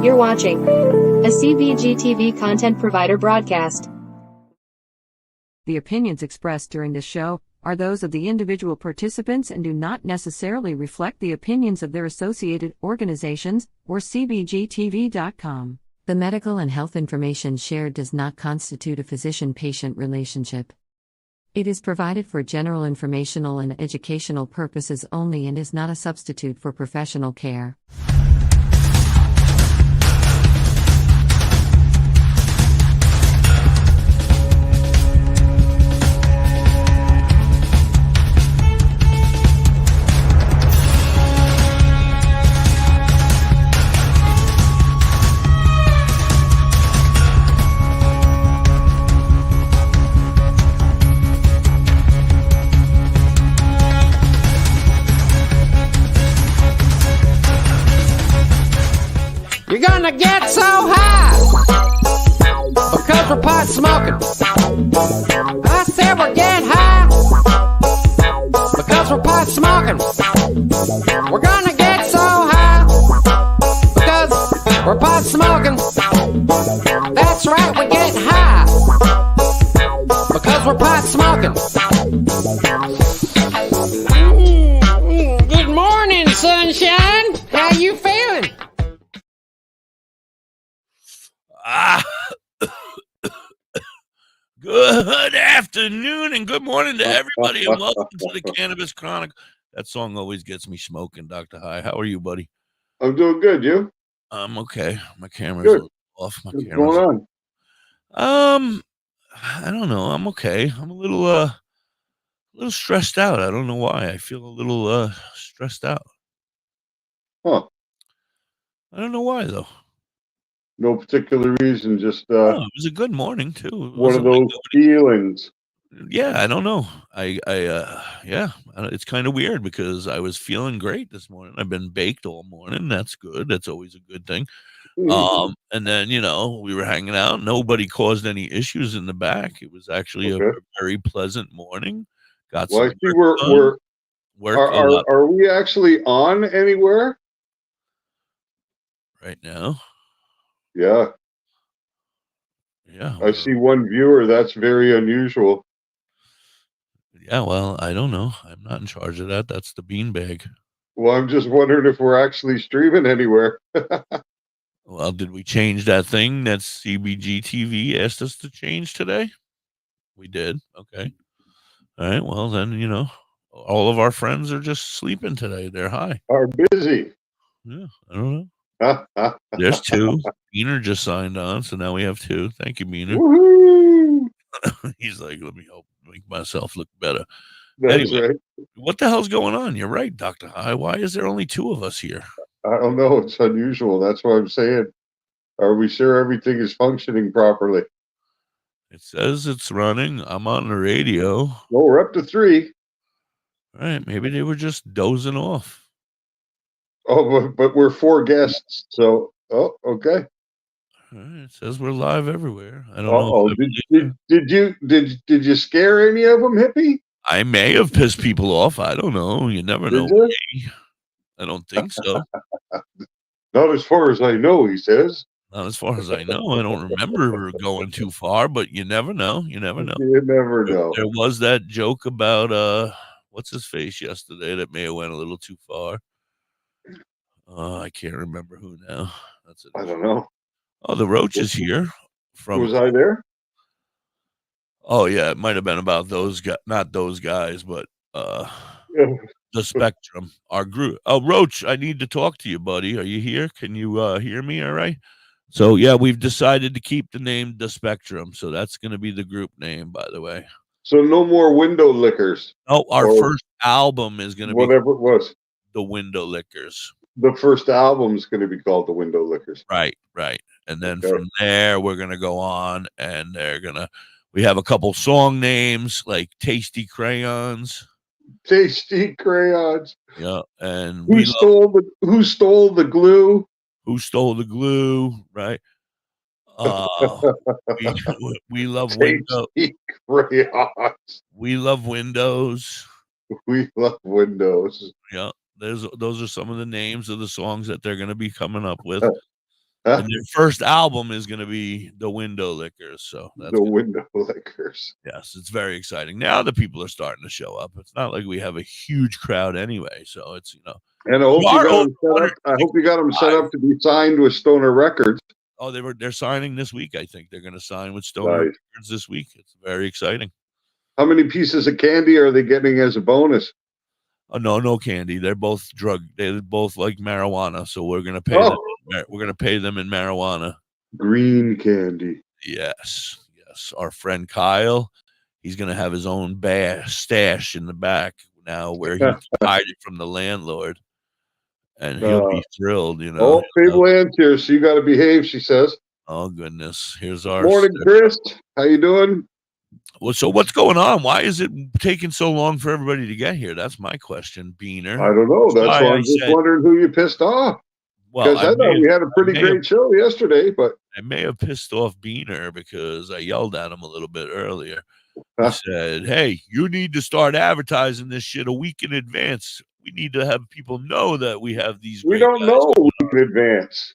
You're watching a CBGTV content provider broadcast. The opinions expressed during this show are those of the individual participants and do not necessarily reflect the opinions of their associated organizations or CBGTV.com. The medical and health information shared does not constitute a physician-patient relationship. It is provided for general informational and educational purposes only and is not a substitute for professional care. You're gonna get so high because we're pot smoking. I said we're getting high because we're pot smoking. We're gonna get so high because we're pot smoking. That's right, we're getting high because we're pot smoking. Good morning, sunshine. How you feeling? Good afternoon and good morning to everybody, and welcome to the Cannabis Chronicles. That song always gets me smoking, Dr. High. How are you, buddy? I'm doing good. You? I'm okay. My camera's Good. off. What's going on? I don't know. I'm okay. I'm a little stressed out. I don't know why. I feel a little stressed out. Huh? I don't know why though. No particular reason. Just Oh, it was a good morning too. one of those feelings. Yeah, I don't know. Yeah, it's kind of weird because I was feeling great this morning. I've been baked all morning. That's good. That's always a good thing. And then, we were hanging out. Nobody caused any issues in the back. It was actually a very pleasant morning. Got some I see work are we actually on anywhere right now. Yeah. Yeah. I see one viewer. That's very unusual. Yeah, well, I don't know. I'm not in charge of that. That's the beanbag. Well, I'm just wondering if we're actually streaming anywhere. Well, did we change that thing that CBG TV asked us to change today? We did. Okay. All right. Well, then, all of our friends are just sleeping today. They're high. Are busy. Yeah. I don't know. There's two. Beaner just signed on, so now we have two. Thank you, Beaner. Woohoo! He's like, let me help make myself look better. That's Anyway, right. what the hell's going on? You're right, Dr. High. Why is there only two of us here? I don't know. It's unusual. That's what I'm saying. Are we sure everything is functioning properly? It says it's running. I'm on the radio. Well, we're up to 3. All right. Maybe they were just dozing off. Oh, but we're 4 guests. So, okay. All right, it says we're live everywhere. I don't know. Did you scare any of them, Hippie? I may have pissed people off. I don't know. You never know. I don't think so. Not as far as I know, he says. Not as far as I know. I don't remember going too far, but you never know. You never know. You never know. There was that joke about what's his face yesterday that may have went a little too far. I can't remember who now. That's it. I don't know. Oh, the Roach is here. Was I there? Oh yeah, it might have been about those guys, not those guys, but the Spectrum, our group. Oh, Roach, I need to talk to you, buddy. Are you here? Can you hear me? All right. So yeah, we've decided to keep the name The Spectrum. So that's going to be the group name, by the way. So no more Window Lickers. Oh, our first album is going to be whatever it was. The Window Lickers. The first album is going to be called The Window Lickers. Right. And then from there, we're going to go on and we have a couple song names like Tasty Crayons. Tasty Crayons. Yeah. And who stole the glue? Who stole the glue? Right. We love Windows. Crayons. We love Windows. We love Windows. Yeah. those are some of the names of the songs that they're going to be coming up with. And their first album is going to be The Window Lickers. So that's The Window Lickers. Yes, it's very exciting. Now the people are starting to show up. It's not like we have a huge crowd anyway. So it's, And I hope you got them set up to be signed with Stoner Records. Oh, they're signing this week. I think they're going to sign with Stoner Records this week. It's very exciting. How many pieces of candy are they getting as a bonus? Oh, no candy. They're both They both like marijuana. So we're going to pay them. We're going to pay them in marijuana. Green candy. Yes. Our friend Kyle, he's going to have his own stash in the back now where he can hide it from the landlord. And he'll be thrilled, Oh, Fable Ann's here, so you got to behave, she says. Oh, goodness. Here's our... Morning, Chris. How you doing? Well, so what's going on? Why is it taking so long for everybody to get here? That's my question, Beaner. I don't know. That's why I'm just wondering who you pissed off. Because I thought we had a pretty great show yesterday, but... I may have pissed off Beaner because I yelled at him a little bit earlier. I said, hey, you need to start advertising this shit a week in advance. We need to have people know that we have these. We don't know a week in advance.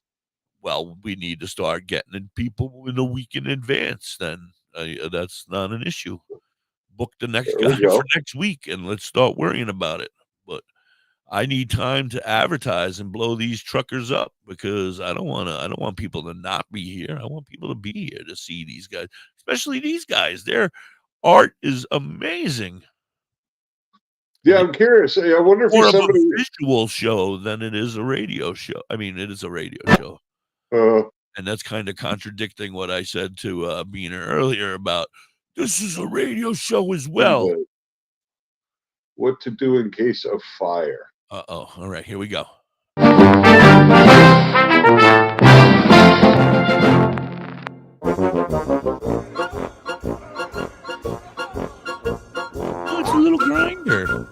Well, we need to start getting people in a week in advance. Then that's not an issue. Book the next guy for next week, and let's start worrying about it. But I need time to advertise and blow these truckers up because I don't want people to not be here. I want people to be here to see these guys, especially these guys. Their art is amazing. Yeah, I'm curious. I wonder if more it's of a visual show than it is a radio show. I mean, it is a radio show. And that's kind of contradicting what I said to Beaner earlier about this is a radio show as well. What to do in case of fire. All right, here we go. Oh, it's a little grinder.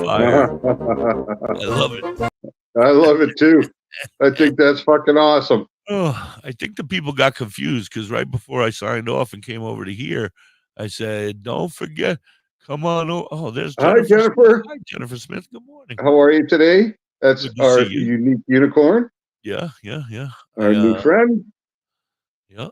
I love it. I love it too. I think that's fucking awesome. Oh, I think the people got confused because right before I signed off and came over to here, I said, "Don't forget, come on." Oh, there's Jennifer. Hi, Jennifer. Hi, Jennifer Smith. Good morning. How are you today? That's our unique unicorn. Yeah. Our new friend. Yep.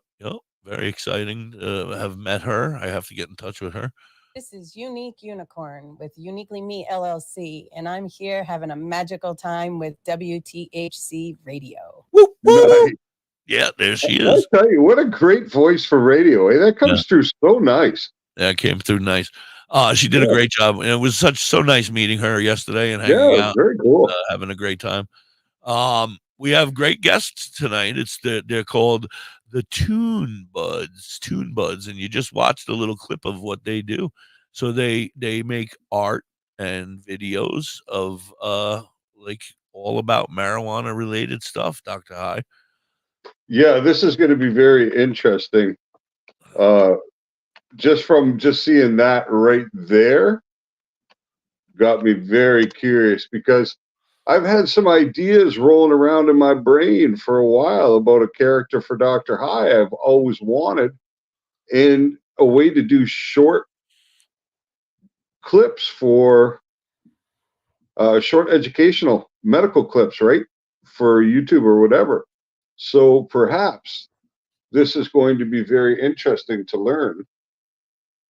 Very exciting to have met her. I have to get in touch with her. This is Unique Unicorn with Uniquely Me LLC, and I'm here having a magical time with WTHC Radio. Woo, woo. Yeah, there she is. I tell you, what a great voice for radio. That comes through so nice. Yeah, it came through nice. She did a great job. And it was so nice meeting her yesterday and hanging out. Very cool. Having a great time. We have great guests tonight. They're called the Toonbuds, and you just watched a little clip of what they do. So they make art and videos of like all about marijuana related stuff, Dr. High. Yeah, this is going to be very interesting. Just seeing that right there got me very curious because I've had some ideas rolling around in my brain for a while about a character for Dr. High I've always wanted, and a way to do short clips for short educational medical clips, right? For YouTube or whatever. So perhaps this is going to be very interesting to learn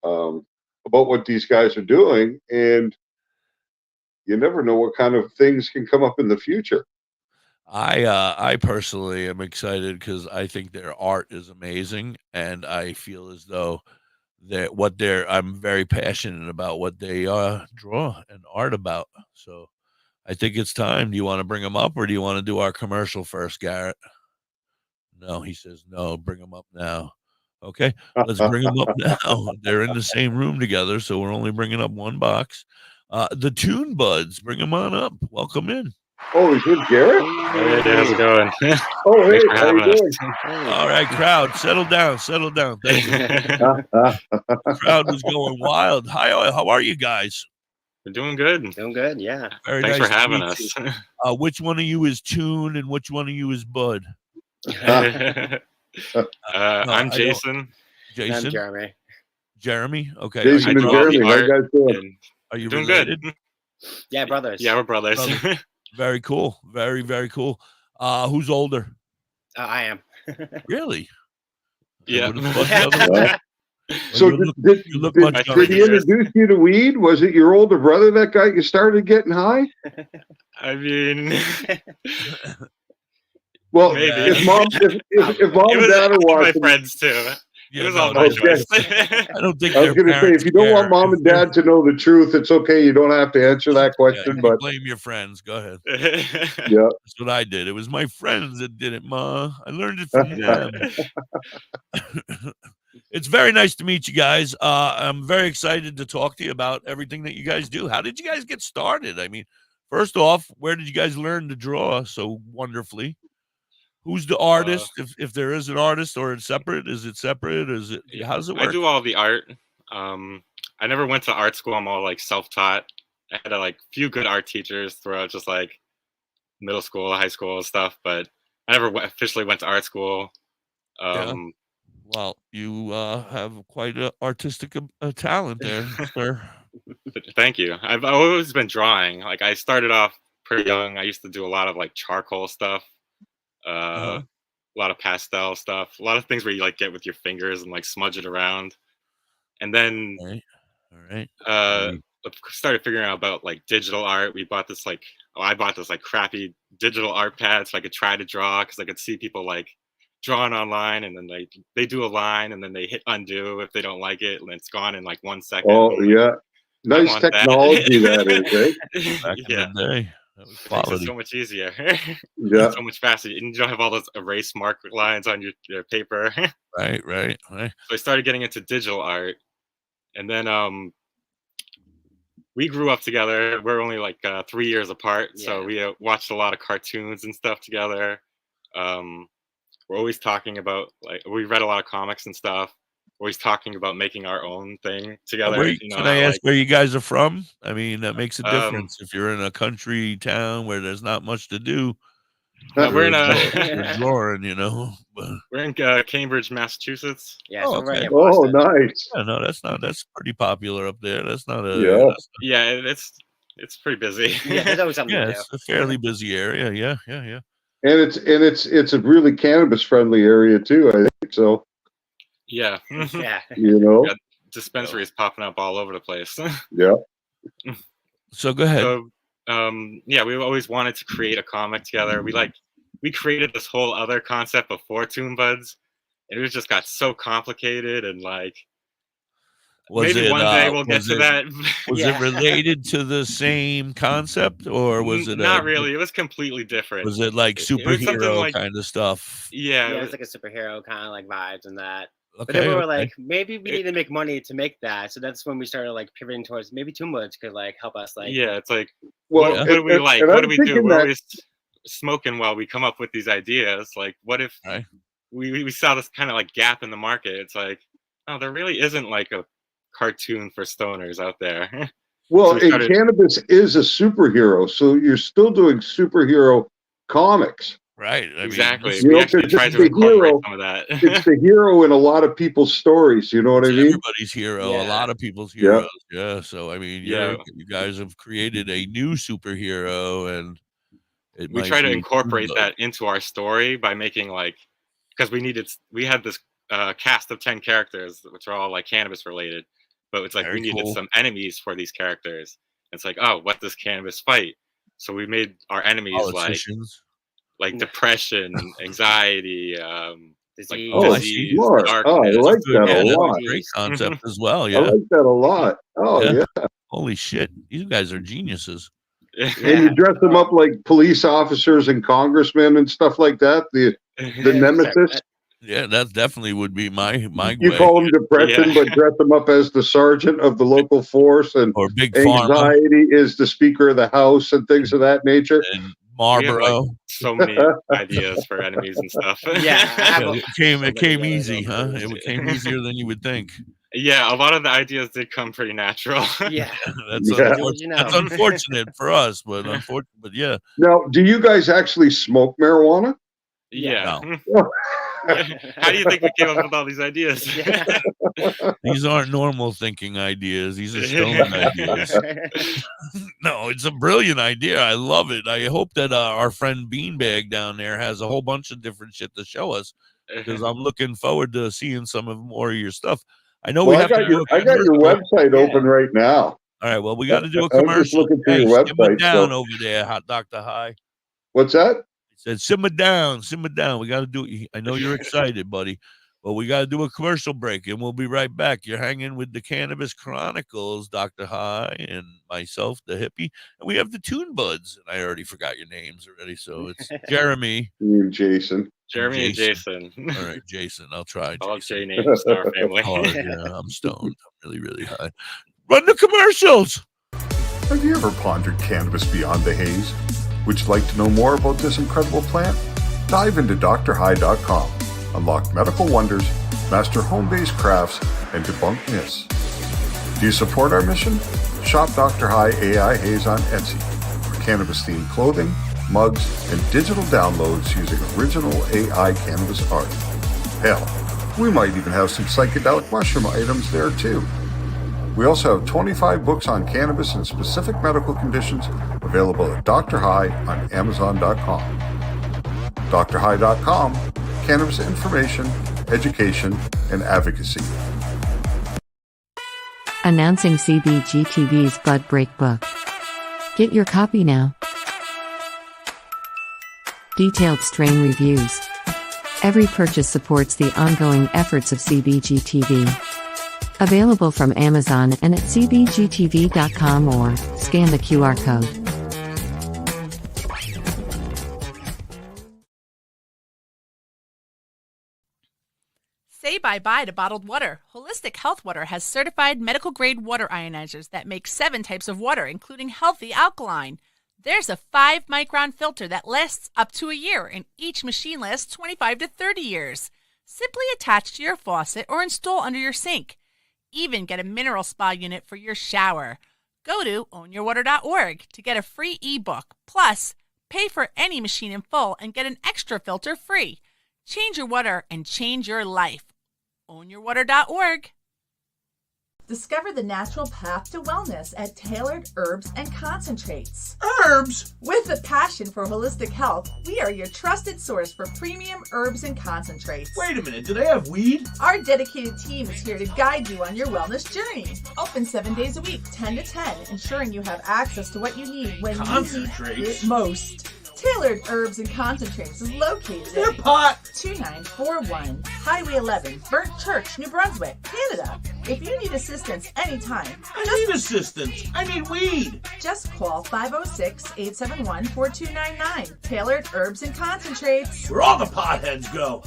about what these guys are doing, and you never know what kind of things can come up in the future. I personally am excited because I think their art is amazing, and I feel as though I'm very passionate about what they draw and art about. So I think it's time. Do you want to bring them up, or do you want to do our commercial first, Garrett? No, he says no. Bring them up now. Okay, let's bring them up now. They're in the same room together, so we're only bringing up one box. The Toonbuds. Bring them on up. Welcome in. Oh, is it Garrett? Hey, how's it going? Oh, hey, Thanks for how you having doing? us. All right, crowd, settle down. Thank you. Crowd was going wild. Hi, how are you guys? We're doing good. Doing good, yeah. Very Thanks nice for to having meet us. you. Which one of you is Toon and which one of you is Bud? I'm I Jason. I'm Jeremy. Jeremy. Okay. Jason and do all the Jeremy, how you art guys doing? and Are you doing related? good. Yeah, brothers. Yeah, we're brothers. Very cool. Very, very cool. Who's older? I am. Really? Yeah. Would've thought the other way. So You look did much younger. he introduce you to weed? Was it your older brother that got you started getting high? I mean, Well, maybe. if mom It and was dad are my watching, friends too. Yeah, It was no, all my okay. choice. I don't think I was their going to say, parents if you don't want care. mom and dad to know the truth, it's okay. You don't have to answer that Yeah, question, you but blame your friends. Go ahead. yeah. That's what I did. It was my friends that did it, Ma. I learned it from them. It's very nice to meet you guys. I'm very excited to talk to you about everything that you guys do. How did you guys get started? I mean, first off, where did you guys learn to draw so wonderfully? Who's the artist? If there is an artist, or it's separate? Is it separate? Is it? How does it work? I do all the art. I never went to art school. I'm all like self-taught. I had like few good art teachers throughout just like middle school, high school stuff, but I never officially went to art school. Well, you have quite an artistic talent there, sir. Thank you. I've always been drawing. Like I started off pretty young. I used to do a lot of like charcoal stuff, a lot of pastel stuff, a lot of things where you like get with your fingers and like smudge it around. And then All right. started figuring out about like digital art. I bought this like crappy digital art pad so I could try to draw because I could see people like drawing online, and then they do a line and then they hit undo if they don't like it, and it's gone in like 1 second. Oh, yeah. Nice technology that is, eh? Back in the day, that was Makes quality. it so much easier. Yeah. So much faster. And you don't have all those erase mark lines on your paper. Right. So I started getting into digital art, and then we grew up together. We're only like 3 years apart, so we watched a lot of cartoons and stuff together. We're always talking about we read a lot of comics and stuff. Always talking about making our own thing together. Can I ask where you guys are from? I mean, that makes a difference if you're in a country town where there's not much to do. We're in you're drawing, But we're in Cambridge, Massachusetts. Yeah, so okay. Oh, nice. Yeah, no, that's pretty popular up there. That's not a Yeah, it's pretty busy. Yeah, there's always something to do. It's a fairly busy area. Yeah. And it's a really cannabis friendly area too, I think. So Yeah. Yeah. Got dispensaries popping up all over the place. Yeah. So go ahead. So we always wanted to create a comic together. We created this whole other concept before Toonbuds, and it just got so complicated, and like maybe one day we'll get to that. Was it related to the same concept, or was it not really? It was completely different. Was it like superhero kind of stuff? Yeah, it was like a superhero kind of like vibes and that. Okay, but then we were like, maybe we need to make money to make that. So that's when we started like pivoting towards maybe Toonbuds could like help us like. Yeah, it's like, well, what do we like? What do we do? We're always smoking while we come up with these ideas. Like, what if we saw this kind of like gap in the market? It's like, oh, there really isn't like a cartoon for stoners out there. Well, and cannabis is a superhero, so you're still doing superhero comics. Right. Exactly. We actually tried to incorporate some of that. It's the hero in a lot of people's stories. You know what I mean? Everybody's hero. A lot of people's heroes. Yeah. So I mean, you guys have created a new superhero, and we try to incorporate that into our story by making because we had this cast of 10 characters, which are all like cannabis related, but it's like we needed some enemies for these characters. It's like, oh, what does cannabis fight? So we made our enemies like depression, anxiety, disease. Disease, darkness. I like that a lot. Great concept as well. Yeah, I like that a lot. Oh yeah. Holy shit, you guys are geniuses. And you dress them up like police officers and congressmen and stuff like that. The nemesis. Yeah, that definitely would be my You way. call him depression, but dress him up as the sergeant of the local force, and or big anxiety is the speaker of the house and things of that nature. And Marlboro. So many ideas for enemies and stuff. It came easy, huh? It came easier than you would think. Yeah, a lot of the ideas did come pretty natural. That's unfortunate for us, but yeah. Now, do you guys actually smoke marijuana? Yeah. How do you think we came up with all these ideas? These aren't normal thinking ideas. These are stolen ideas. No, it's a brilliant idea. I love it. I hope that our friend Beanbag down there has a whole bunch of different shit to show us, because I'm looking forward to seeing some of more of your stuff. I know I got your website open right now. All right, well, we got to do a commercial. Hey, your website, down over there, Hot Dr. High. What's that? He said, simmer down. We got to do it. I know you're excited, buddy, but we got to do a commercial break, and we'll be right back. You're hanging with the Cannabis Chronicles, Dr. High, and myself, Da.Hippie, and we have the Toonbuds, and I already forgot your names already, so it's Jeremy. And Jason. Jeremy and Jason. All right, Jason. I'll try. All J names in our family. Yeah, I'm stoned. I'm really, really high. Run the commercials. Have you ever pondered cannabis beyond the haze? Would you like to know more about this incredible plant? Dive into drhigh.com. Unlock medical wonders, master home-based crafts, and debunk myths. Do you support our mission? Shop Dr. High AI Haze on Etsy for cannabis-themed clothing, mugs, and digital downloads using original AI cannabis art. Hell, we might even have some psychedelic mushroom items there too. We also have 25 books on cannabis and specific medical conditions available at Dr. High on Amazon.com. drhigh.com, cannabis information, education, and advocacy. Announcing CBG TV's Bud Break book. Get your copy now. Detailed strain reviews. Every purchase supports the ongoing efforts of CBG TV. Available from Amazon and at cbgtv.com or scan the QR code. Say bye-bye to bottled water. Holistic Health Water has certified medical-grade water ionizers that make 7 types of water, including healthy alkaline. There's a 5-micron filter that lasts up to a year, and each machine lasts 25 to 30 years. Simply attach to your faucet or install under your sink. Even get a mineral spa unit for your shower. Go to ownyourwater.org to get a free ebook. Plus, pay for any machine in full and get an extra filter free. Change your water and change your life. Ownyourwater.org. Discover the natural path to wellness at Tailored Herbs and Concentrates. Herbs? With a passion for holistic health, we are your trusted source for premium herbs and concentrates. Wait a minute, do they have weed? Our dedicated team is here to guide you on your wellness journey. Open 7 days a week, 10 to 10, ensuring you have access to what you need when you need it most. Tailored Herbs and Concentrates is located at pot 2941 Highway 11, Burnt Church, New Brunswick, Canada. If you need assistance anytime, I need assistance. I need weed. Just call 506-871-4299. Tailored Herbs and Concentrates. Where all the potheads go.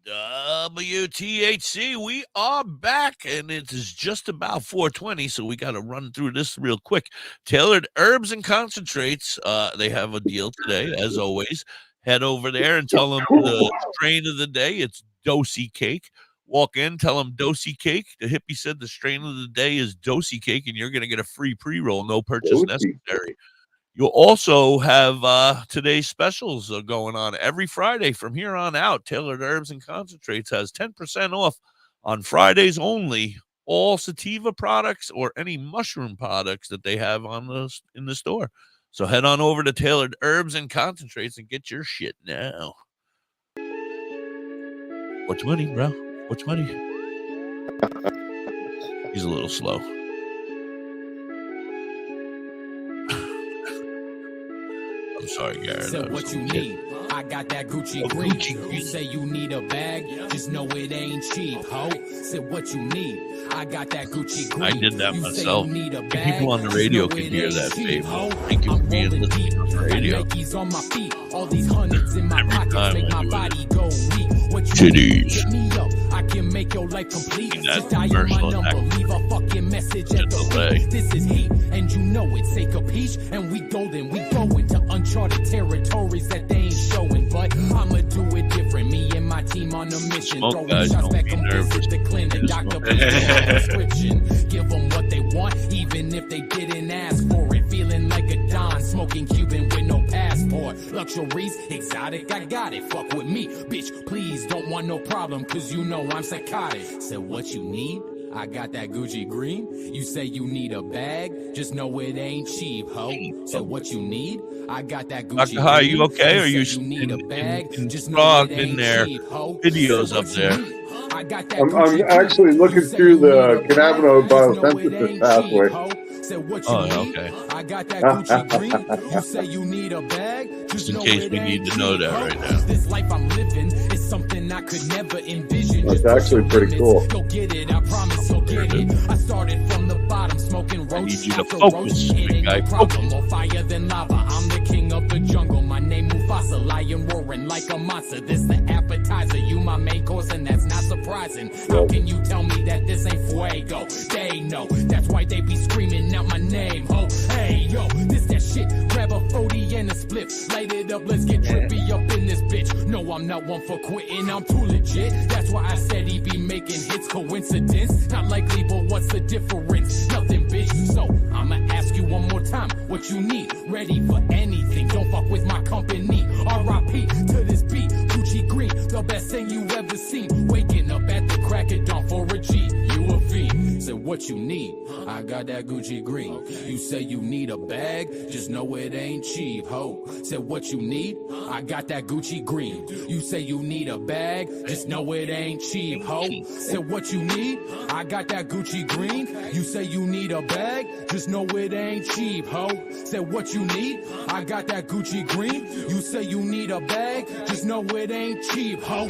WTHC, we are back, and it is just about 4:20, so we got to run through this real quick. Tailored Herbs and Concentrates, they have a deal today, as always. Head over there and tell them the strain of the day. It's Dosey Cake. Walk in, tell them Dosey Cake. The hippie said the strain of the day is Dosey Cake, and you're going to get a free pre-roll, no purchase necessary. You'll also have today's specials going on every Friday from here on out. Tailored Herbs and Concentrates has 10% off on Fridays only, all sativa products or any mushroom products that they have in the store. So head on over to Tailored Herbs and Concentrates and get your shit now. What's money, bro? What's money? He's a little slow. I'm sorry, Garrett. Said what you need. I got that Gucci green. You say you need a bag, just know it ain't cheap, ho. Said what you need. I got that Gucci green. I did that myself. People on the radio can hear that, babe. Thank you for being listening on the radio. On my feet. All these hundreds in my pockets make my body go weak. what you Titties. Hit me up, I can make your life complete. That Just dial my commercial number, leave a fucking message at the delay. beat. This is heat, and you know it. Say capiche, and we golden. We going to uncharted territories that they ain't showing. But I'ma do it different. Me and my team on a mission. Smoke, Throwing guys, shots don't back be on nervous. visit the clinic. Just Doctor, smoke. please give a prescription. Give them what they want, even if they didn't ask for it. Feeling like a Don, smoking Cuban with no passport. Luxuries, exotic, I got it. Fuck with me, bitch, please. Don't want no problem, cause you know I'm psychotic. Said what you need? I got that Gucci green. You say you need a bag, just know it ain't cheap, ho. Said what you need? I got that Gucci Dr. High, green. you okay? Or you say you need a bag, just know frogged it in ain't there? cheap, ho. Videos Said up what you there. need? I got that I'm Gucci green. actually looking You say through you need the a bag, cannabinoid just know it biosynthesis ain't pathway. cheap, ho. Said what you Oh, need? okay. I got that Gucci green. You say you need a bag, Just just in know case it we need ain't to know cheap, that ho. right now. This life I'm living is something I could never envision. That's Just push actually your pretty limits. cool. You'll get it, I promise you'll get it. I started from the bottom, smoking I need roach you to after focus, roach. It big ain't guy. no problem, more fire than lava. I'm the king of the jungle. My name Mufasa, lion roaring like a monster. This the appetizer, you my main course, and that's not surprising. How can you tell me that this ain't fuego? They know, that's why they be screaming out my name. Oh, hey, yo, this that shit. Grab a 40 and a split, light it up, let's get trippy up in this bitch. No, I'm not one for quitting, I'm too legit. That's why I said he be making hits. Coincidence? Not likely, but what's the difference? Nothing, bitch. So I'ma ask you one more time, what you need? Ready for anything? Don't fuck with my company. R.I.P. to this beat. Gucci green, the best thing you ever seen. Waking up at the crack of dawn for a G. You a fiend. Said what you need? I got that Gucci green. You say you need a bag, just know it ain't cheap, ho. Said what you need? I got that Gucci green. You say you need a bag, just know it ain't cheap, ho. Said what you need? I got that Gucci green. You say you need a bag, just know it ain't cheap, ho. Said what you need? I got that Gucci green. You say you need a bag, just know it ain't cheap, ho.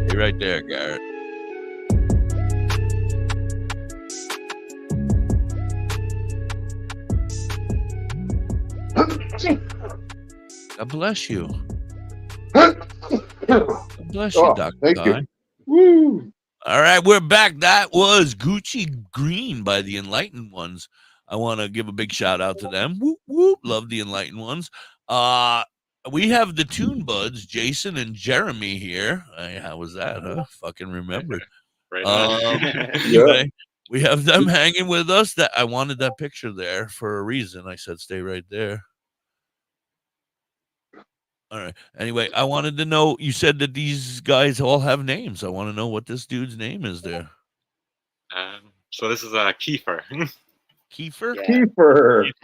Hey, right there, Garrett. God bless you. God bless you, Dr. Thank Guy. you. Woo. All right, we're back. That was Gucci Green by the Enlightened Ones. I want to give a big shout out to them. Whoop, whoop. Love the Enlightened Ones. We have the Toonbuds, Jason and Jeremy here. Hey, how was that? Huh? Fucking remembered. Right on. Anyway, we have them hanging with us. That I wanted that picture there for a reason. I said stay right there. All right. Anyway, I wanted to know, you said that these guys all have names. I want to know what this dude's name is there. So this is Kiefer. Kiefer? Yeah.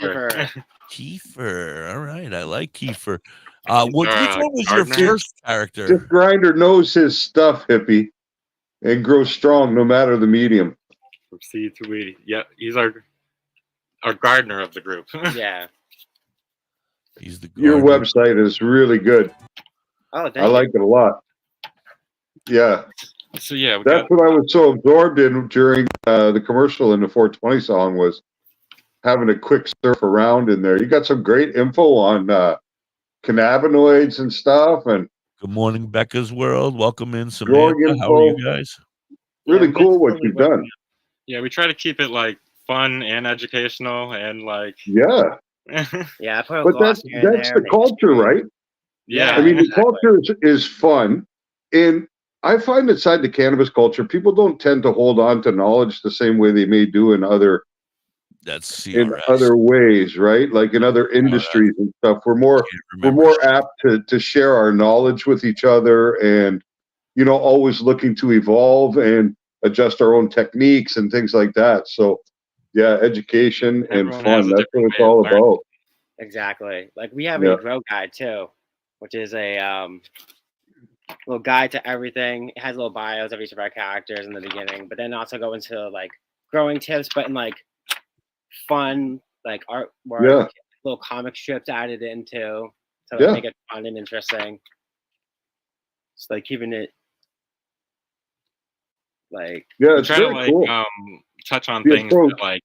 Kiefer. Kiefer. All right. I like Kiefer. Which one was your Gardner? first character? This grinder knows his stuff, hippie, and grows strong no matter the medium. From C to E. Yeah, he's our gardener of the group. Yeah. He's the Your website is really good. Oh, I like it a lot. Yeah. So yeah, that's what I was so absorbed in during the commercial in the 420 song, was having a quick surf around in there. You got some great info on cannabinoids and stuff. And good morning, Becca's World. Welcome in, growing Samantha. How are info. you guys? Really cool what you've done. Yeah, we try to keep it like fun and educational and like Yeah. Yeah, I put a But gloss that's here and there, the make it culture, right? Yeah. I mean, the exactly. culture is fun. And I find inside the cannabis culture, people don't tend to hold on to knowledge the same way they may do in other ways, right? Like in other industries and stuff. We're more apt to share our knowledge with each other, and always looking to evolve and adjust our own techniques and things like that. So yeah, education and fun, that's what it's all about. Exactly. Like we have a grow guide too, which is a little guide to everything. It has little bios of each of our characters in the beginning, but then also go into like growing tips, but in like fun, like artwork, little comic strips added into to make it fun and interesting. It's like keeping it like we try to like cool. touch on things that, like,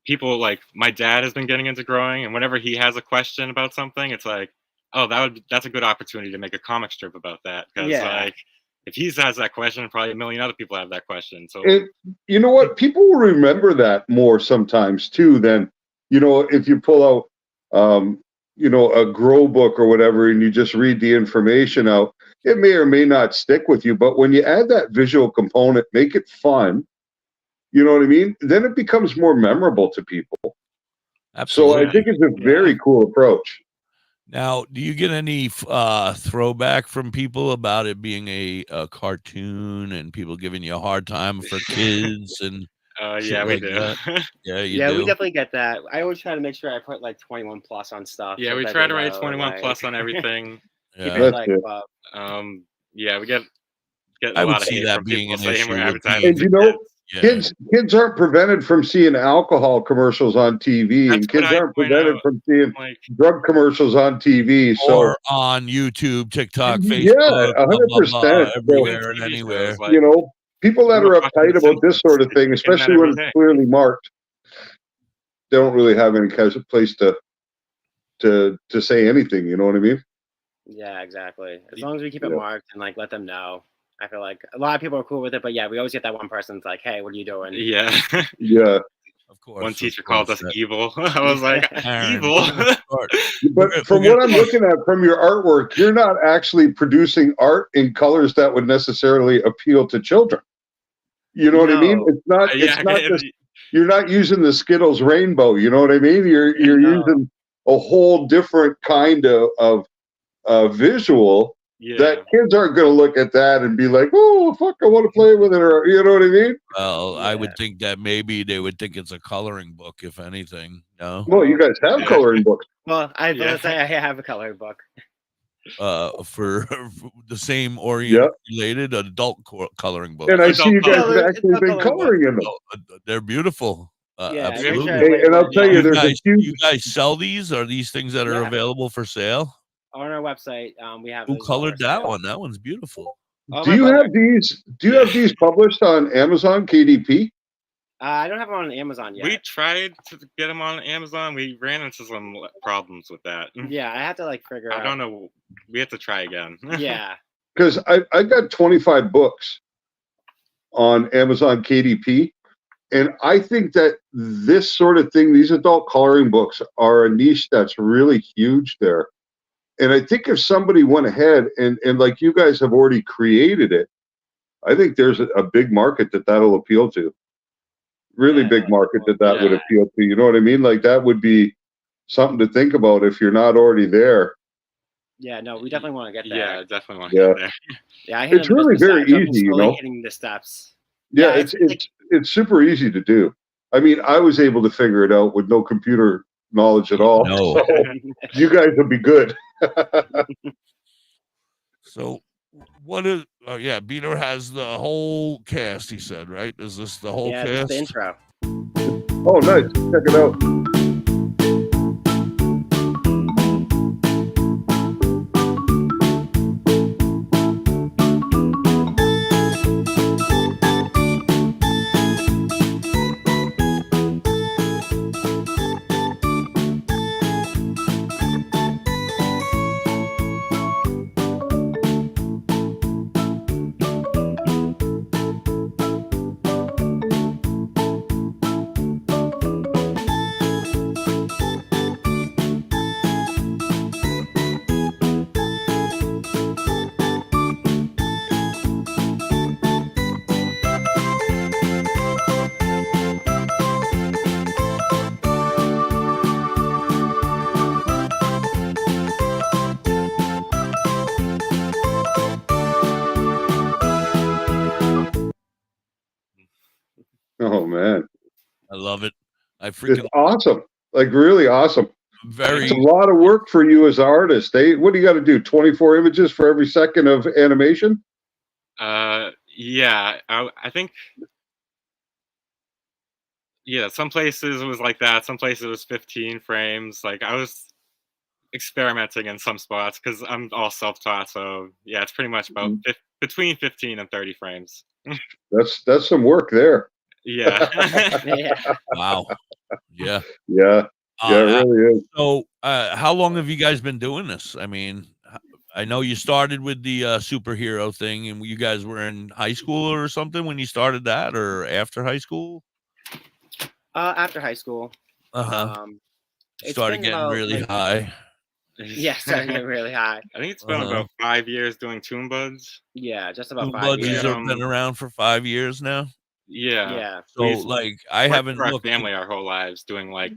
people, like, my dad has been getting into growing, and whenever he has a question about something, it's like, oh, that's a good opportunity to make a comic strip about that, because like, if he has that question, probably a million other people have that question. So you know what, people will remember that more sometimes too than, you know, if you pull out you know, a grow book or whatever and you just read the information out, it may or may not stick with you, but when you add that visual component, make it fun, you know what I mean, then it becomes more memorable to people. Absolutely. So I think it's a very cool approach. Now, do you get any throwback from people about it being a cartoon and people giving you a hard time for kids and yeah, we do. Yeah, you yeah, do. we definitely get that. I always try to make sure I put like 21 plus on stuff. Yeah, so we that try they to write know, 21 like, plus on everything. keep it like, yeah, we get I a would lot of see hate that from being people an saying we're issue with advertising And to you know, kids. kids aren't prevented from seeing alcohol commercials on TV, and kids aren't prevented from seeing drug commercials on TV. So, or on YouTube, TikTok, yeah, Facebook, 100%. everywhere and anywhere. You know, people that are uptight about this sort of thing, especially when it's clearly marked, they don't really have any kind of place to say anything. You know what I mean? Yeah, exactly. As long as we keep it marked and like let them know. I feel like a lot of people are cool with it, but yeah, we always get that one person that's like, "Hey, what are you doing?" Yeah. Yeah. Of course. One teacher called us evil. I was like, Aaron, evil. But from what I'm looking at from your artwork, you're not actually producing art in colors that would necessarily appeal to children. You know what I mean? It's not. It's not just. You're not using the Skittles rainbow. You know what I mean? You're using a whole different kind of visual. That kids aren't going to look at that and be like, "Oh, fuck, I want to play with it," or you know what I mean? Well, I would think that maybe they would think it's a coloring book, if anything. No. Well, you guys have coloring books. Well, I was gonna say I have a coloring book. For the same related adult coloring book. And I see you guys have actually been coloring in them. They're beautiful. Absolutely. Hey, and I'll tell you, there's a huge. You guys sell these? Are these things that are available for sale? On our website, we have. Who colored that one? That one's beautiful. Do you have these? Do you have these published on Amazon KDP? I don't have them on Amazon yet. We tried to get them on Amazon. We ran into some problems with that. Yeah, I have to like figure out. I don't know. We have to try again. Yeah. Because I got 25 books on Amazon KDP, and I think that this sort of thing, these adult coloring books, are a niche that's really huge there. And I think if somebody went ahead and like you guys have already created it, I think there's a big market that'll appeal to. Really big market that would appeal to. You know what I mean? Like that would be something to think about if you're not already there. Yeah, no, we definitely want to get there. Yeah, definitely want to get there. Yeah, it's really very easy, you know. Hitting the steps. Yeah, it's super easy to do. I mean, I was able to figure it out with no computer knowledge at all. No. So you guys will be good. So what is Beaner has the whole cast, he said, right? Is this the whole cast? Yeah, the intro. Oh, nice. Check it out. Oh man, I love it. It's awesome. Like really awesome. Very. It's a lot of work for you as an artist. What do you got to do? 24 images for every second of animation? Yeah, I think. Yeah, some places it was like that. Some places it was 15 frames. Like I was experimenting in some spots because I'm all self-taught. So yeah, it's pretty much about between 15 and 30 frames. That's some work there. Yeah. Wow. Yeah. Yeah. Yeah, it really is. So, how long have you guys been doing this? I mean, I know you started with the superhero thing, and you guys were in high school or something when you started that, or after high school? After high school. Started getting really high. Yeah, started getting really high. I think it's been about 5 years doing Toonbuds. Yeah, just about 5 Toonbuds years. have been around for 5 years now. Yeah. So, like, I haven't for our looked. family our whole lives doing like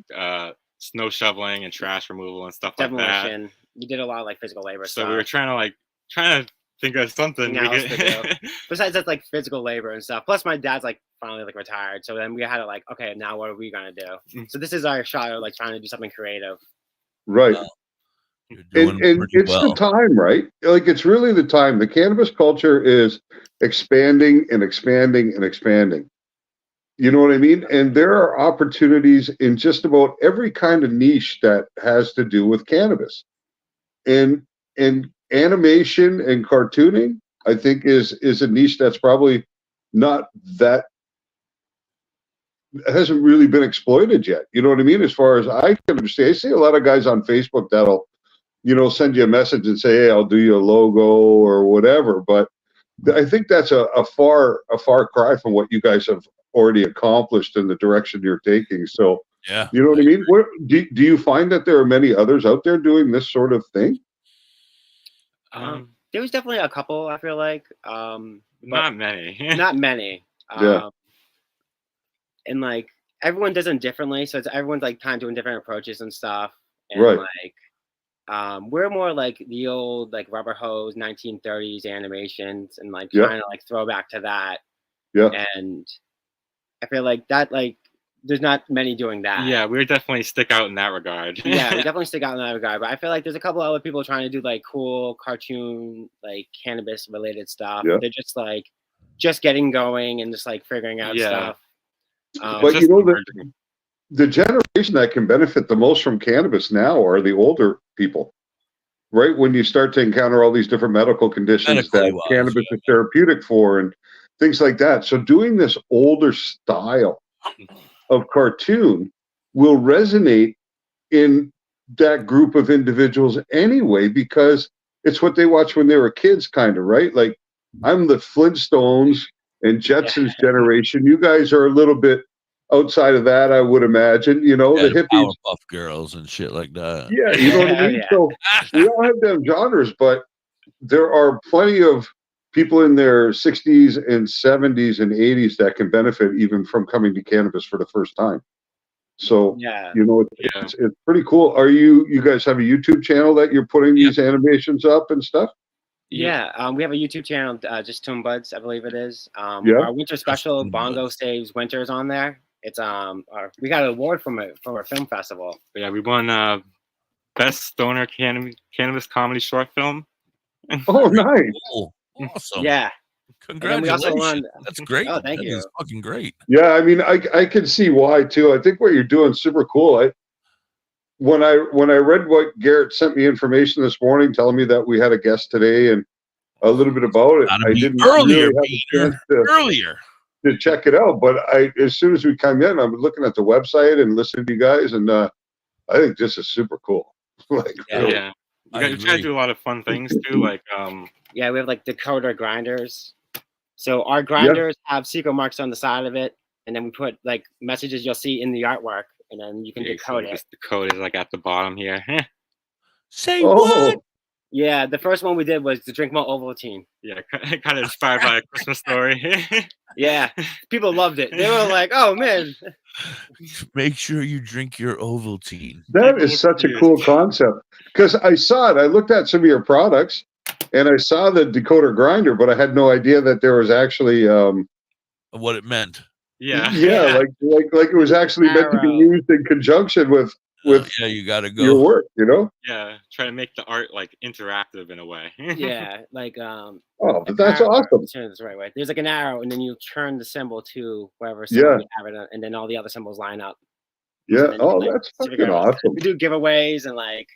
snow shoveling and trash removal and stuff like that. Demolition. You did a lot of like physical labor stuff. So we were trying to think of something. Besides that's like physical labor and stuff. Plus my dad's like finally like retired. So then we had to like, okay, now what are we gonna do? So this is our shot at like trying to do something creative. Right. And it's the time, right? Like it's really the time. The cannabis culture is expanding and expanding and expanding. You know what I mean? And there are opportunities in just about every kind of niche that has to do with cannabis. And animation and cartooning, I think, is a niche that's probably not that hasn't really been exploited yet. You know what I mean? As far as I can understand, I see a lot of guys on Facebook that'll, send you a message and say, "Hey, I'll do you a logo or whatever." But I think that's a far cry from what you guys have already accomplished in the direction you're taking. So, yeah, you know what I mean? Do you find that there are many others out there doing this sort of thing? There was definitely a couple, I feel like. Not many. Not many. Yeah. And like everyone does it differently, so everyone's like kind of doing different approaches and stuff. And right. Like we're more like the old like rubber hose 1930s animations and like trying to like throw back to that. Yeah. And I feel like that like there's not many doing that. Yeah, we definitely stick out in that regard. Yeah, we definitely stick out in that regard. But I feel like there's a couple other people trying to do like cool cartoon, like cannabis related stuff. Yeah. They're just getting going and just like figuring out stuff. But the generation that can benefit the most from cannabis now are the older people, right? When you start to encounter all these different medical conditions that cannabis is therapeutic for and things like that. So doing this older style of cartoon will resonate in that group of individuals anyway, because it's what they watched when they were kids, kind of, right? Like I'm the Flintstones and Jetsons generation. You guys are a little bit outside of that, I would imagine. The hippies, Powerpuff Girls and shit like that. Yeah, you know what I mean? Yeah. So we all have them genres, but there are plenty of people in their 60s and 70s and 80s that can benefit even from coming to cannabis for the first time. So, it's pretty cool. Are you guys have a YouTube channel that you're putting these animations up and stuff? Yeah, we have a YouTube channel, just Toonbuds, I believe it is. Our winter special, Bongo Saves Winters, on there. It's we got an award from a film festival. Yeah, we won best stoner cannabis comedy short film. Oh, nice! Cool. Awesome. Yeah. Congratulations. That's great. Oh, thank you. That's fucking great. Yeah, I mean, I can see why too. I think what you're doing is super cool. When I read what Garrett sent me information this morning, telling me that we had a guest today and a little bit about it, I didn't really have a chance to check it out. But as soon as we come in, I'm looking at the website and listening to you guys, and I think this is super cool. Really. We try to do a lot of fun things too, like we have like Decoder Grinders. So our grinders have secret marks on the side of it, and then we put like messages you'll see in the artwork, and then you can decode it. The code is like at the bottom here. Say what? Yeah, the first one we did was to drink more Ovaltine. Yeah, kind of inspired by A Christmas Story. Yeah, people loved it. They were like, "Oh man!" Make sure you drink your Ovaltine. That is such a cool concept, because I saw it. I looked at some of your products, and I saw the Decoder Grinder, but I had no idea that there was actually what it meant. Yeah, like it was actually meant to be used in conjunction with you gotta go your work, Yeah, try to make the art like interactive in a way. Yeah, like but that's awesome. Turn this the right way. There's like an arrow, and then you turn the symbol to wherever symbol you have it, and then all the other symbols line up. Yeah. That's fucking awesome. We do giveaways and like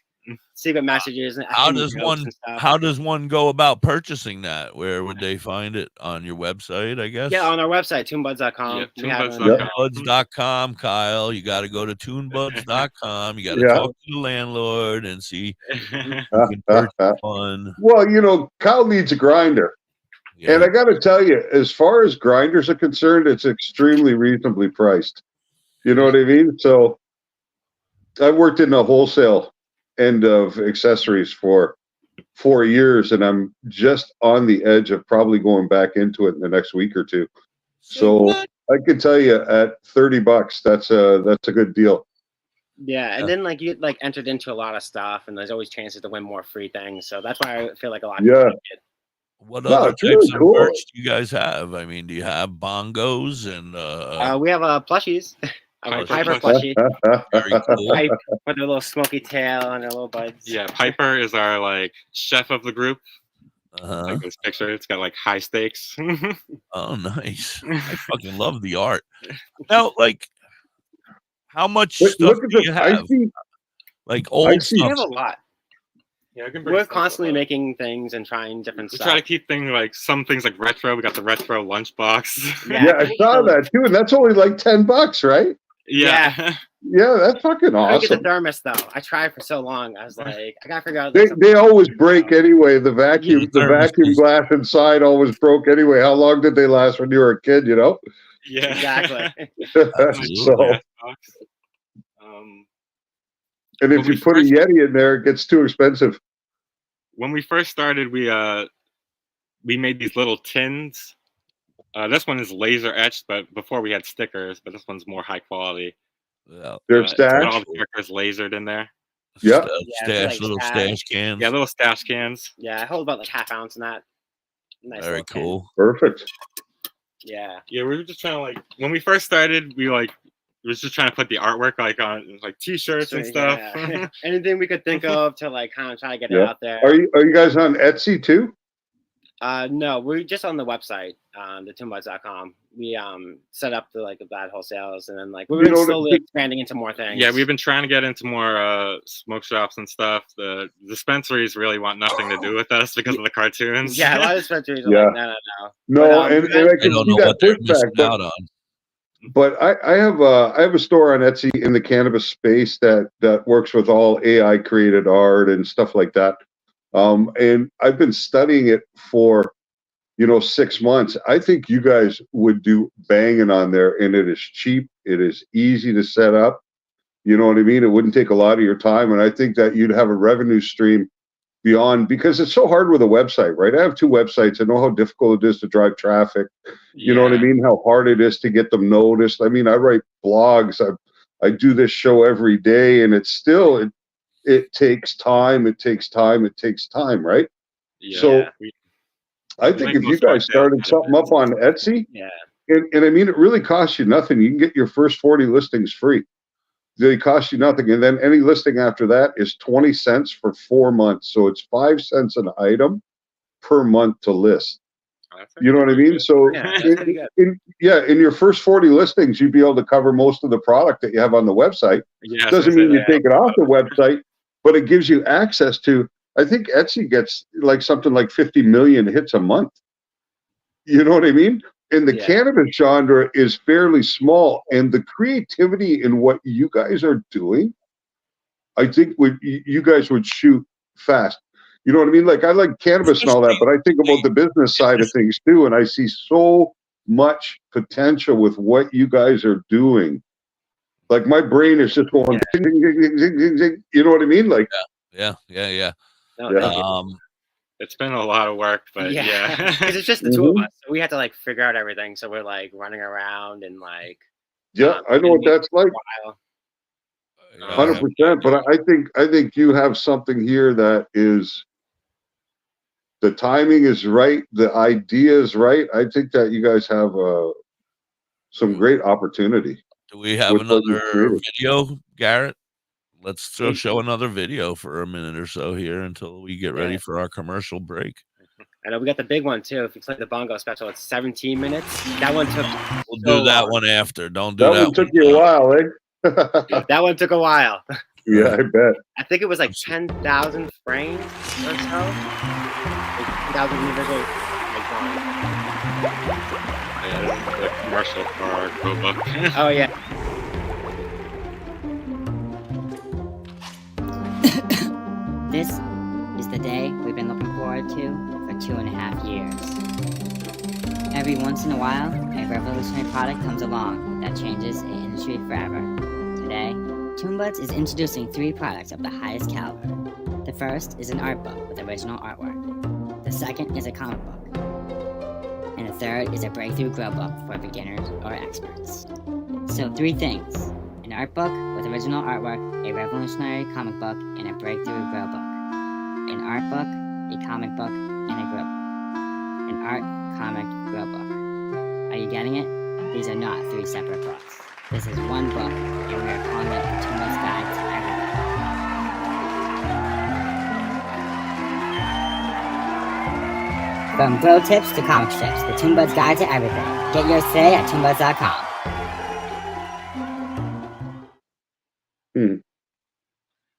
secret messages. And how does one go about purchasing that? Where would they find it? On your website, I guess. Yeah, on our website, Toonbuds.com. Yeah, Toonbuds.com, Kyle. You got to go to Toonbuds.com. You got to talk to the landlord and see. You can purchase one. Well, Kyle needs a grinder. Yeah. And I got to tell you, as far as grinders are concerned, it's extremely reasonably priced. You know what I mean? So I worked in the wholesale end of accessories for 4 years, and I'm just on the edge of probably going back into it in the next week or two. So I can tell you at $30, that's a good deal. Yeah, and then you get entered into a lot of stuff, and there's always chances to win more free things. So that's why I feel like a lot of people like it. What other types of merch do you guys have? I mean, do you have bongos and we have plushies. Piper plushie. Very cool. Pipe with a little smoky tail and a little buds. Yeah, Piper is our chef of the group. Like this picture, it's got high stakes. Oh, nice! I fucking love the art. Now, how much stuff do you have? Old stuff. We have a lot. Yeah, we're constantly making things and trying different stuff. We try to keep things some things retro. We got the retro lunchbox. Yeah, I saw that too, and that's only $10, right? Yeah. Yeah, that's fucking awesome. I get the thermos though. I tried for so long. I was like, I gotta figure out. They always break anyway. The vacuum glass inside always broke anyway. How long did they last when you were a kid? Yeah, exactly. And if you put a Yeti in there, it gets too expensive. When we first started, we made these little tins. This one is laser etched, but before we had stickers, but this one's more high quality. Yeah, they're stashed. All the stickers lasered in there. Yeah, little stash cans. Yeah, little stash cans. Yeah, I hold about half ounce in that. Nice. Very cool. Can. Perfect. Yeah. Yeah, we were just trying to when we first started, we was just trying to put the artwork on t-shirts and stuff. Yeah. Anything we could think of to kind of try to get it out there. Are you guys on Etsy too? No, we're just on the website, the Toonbuds.com. We set up the bad wholesales, and then we're slowly expanding into more things. Yeah, we've been trying to get into more smoke shops and stuff. The dispensaries really want nothing to do with us because of the cartoons. Yeah, a lot of dispensaries are no. No, and I can see that pushback. But I have a store on Etsy in the cannabis space that works with all AI created art and stuff like that. And I've been studying it for 6 months. I think you guys would do banging on there, and it is cheap. It is easy to set up. You know what I mean? It wouldn't take a lot of your time, and I think that you'd have a revenue stream beyond, because it's so hard with a website, right? I have 2 websites. I know how difficult it is to drive traffic. You know what I mean? How hard it is to get them noticed. I mean, I write blogs. I do this show every day, and it's still it takes time. It takes time. It takes time, right? Yeah. So I think if you guys started something up on Etsy, and I mean, it really costs you nothing. You can get your first 40 listings free. They cost you nothing. And then any listing after that is 20 cents for 4 months. So it's 5 cents an item per month to list. You know what I mean? So in your first 40 listings, you'd be able to cover most of the product that you have on the website. Yes, doesn't mean you take it off the website, but it gives you access to, I think Etsy gets something like 50 million hits a month. You know what I mean? And the cannabis genre is fairly small, and the creativity in what you guys are doing, I think you guys would shoot fast. You know what I mean? I like cannabis and all that, but I think about the business side of things too, and I see so much potential with what you guys are doing. My brain is just going, zing, zing, zing, zing, zing, zing. You know what I mean? Yeah. It's been a lot of work, but because it's just the 2 of us, so we had to figure out everything. So we're running around and I know what that's like. 100%. But I think you have something here that is, the timing is right, the idea is right. I think that you guys have some great opportunity. Do we have another video, Garrett? Let's show another video for a minute or so here until we get ready for our commercial break. I know we got the big one too. If you play the bongo special, it's 17 minutes. That one took. We'll do that one after. Don't do that. That one took you a while, eh? That one took a while. Yeah, I bet. I think it was like 10,000 frames or so. Like 10,000 individual. The commercial for GrowBook. Oh yeah. This is the day we've been looking forward to for 2.5 years. Every once in a while, a revolutionary product comes along that changes the industry forever. Today, Toonbuds is introducing 3 products of the highest caliber. The first is an art book with original artwork. The second is a comic book. And the third is a breakthrough grow book for beginners or experts. So 3 things: an art book with original artwork, a revolutionary comic book, and a breakthrough grow book. An art book, a comic book, and a grow book. An art, comic, grow book. Are you getting it? These are not 3 separate books. This is one book, and we are calling it the Toonbuds Guide to Everything. From grow tips to comic strips, the Toonbuds Guide to Everything. Get yours today at toonbuds.com.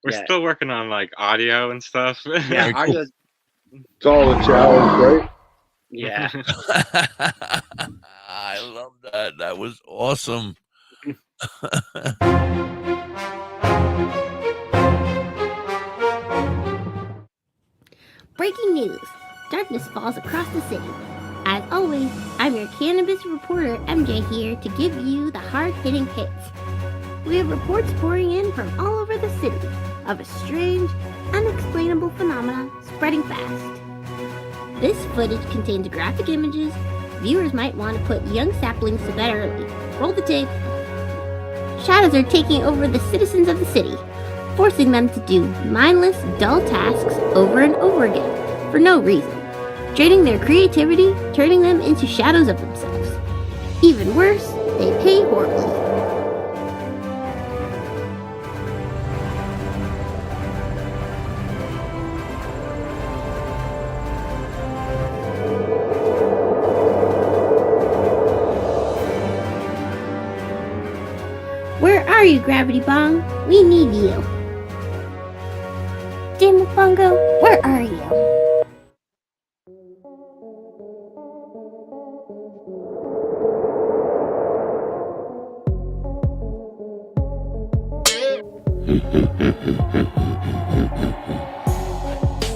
We're still working on like audio and stuff. Yeah, audio. It's all a challenge, right? Yeah. I love that. That was awesome. Breaking news. Darkness falls across the city. As always, I'm your cannabis reporter, MJ, here to give you the hard-hitting hits. We have reports pouring in from all over the city of a strange, unexplainable phenomena spreading fast. This footage contains graphic images. Viewers might want to put young saplings to bed early. Roll the tape. Shadows are taking over the citizens of the city, forcing them to do mindless, dull tasks over and over again for no reason, draining their creativity, turning them into shadows of themselves. Even worse, they pay horribly. Where are you, Gravity Bong? We need you. Damn it, Bongo, where are you?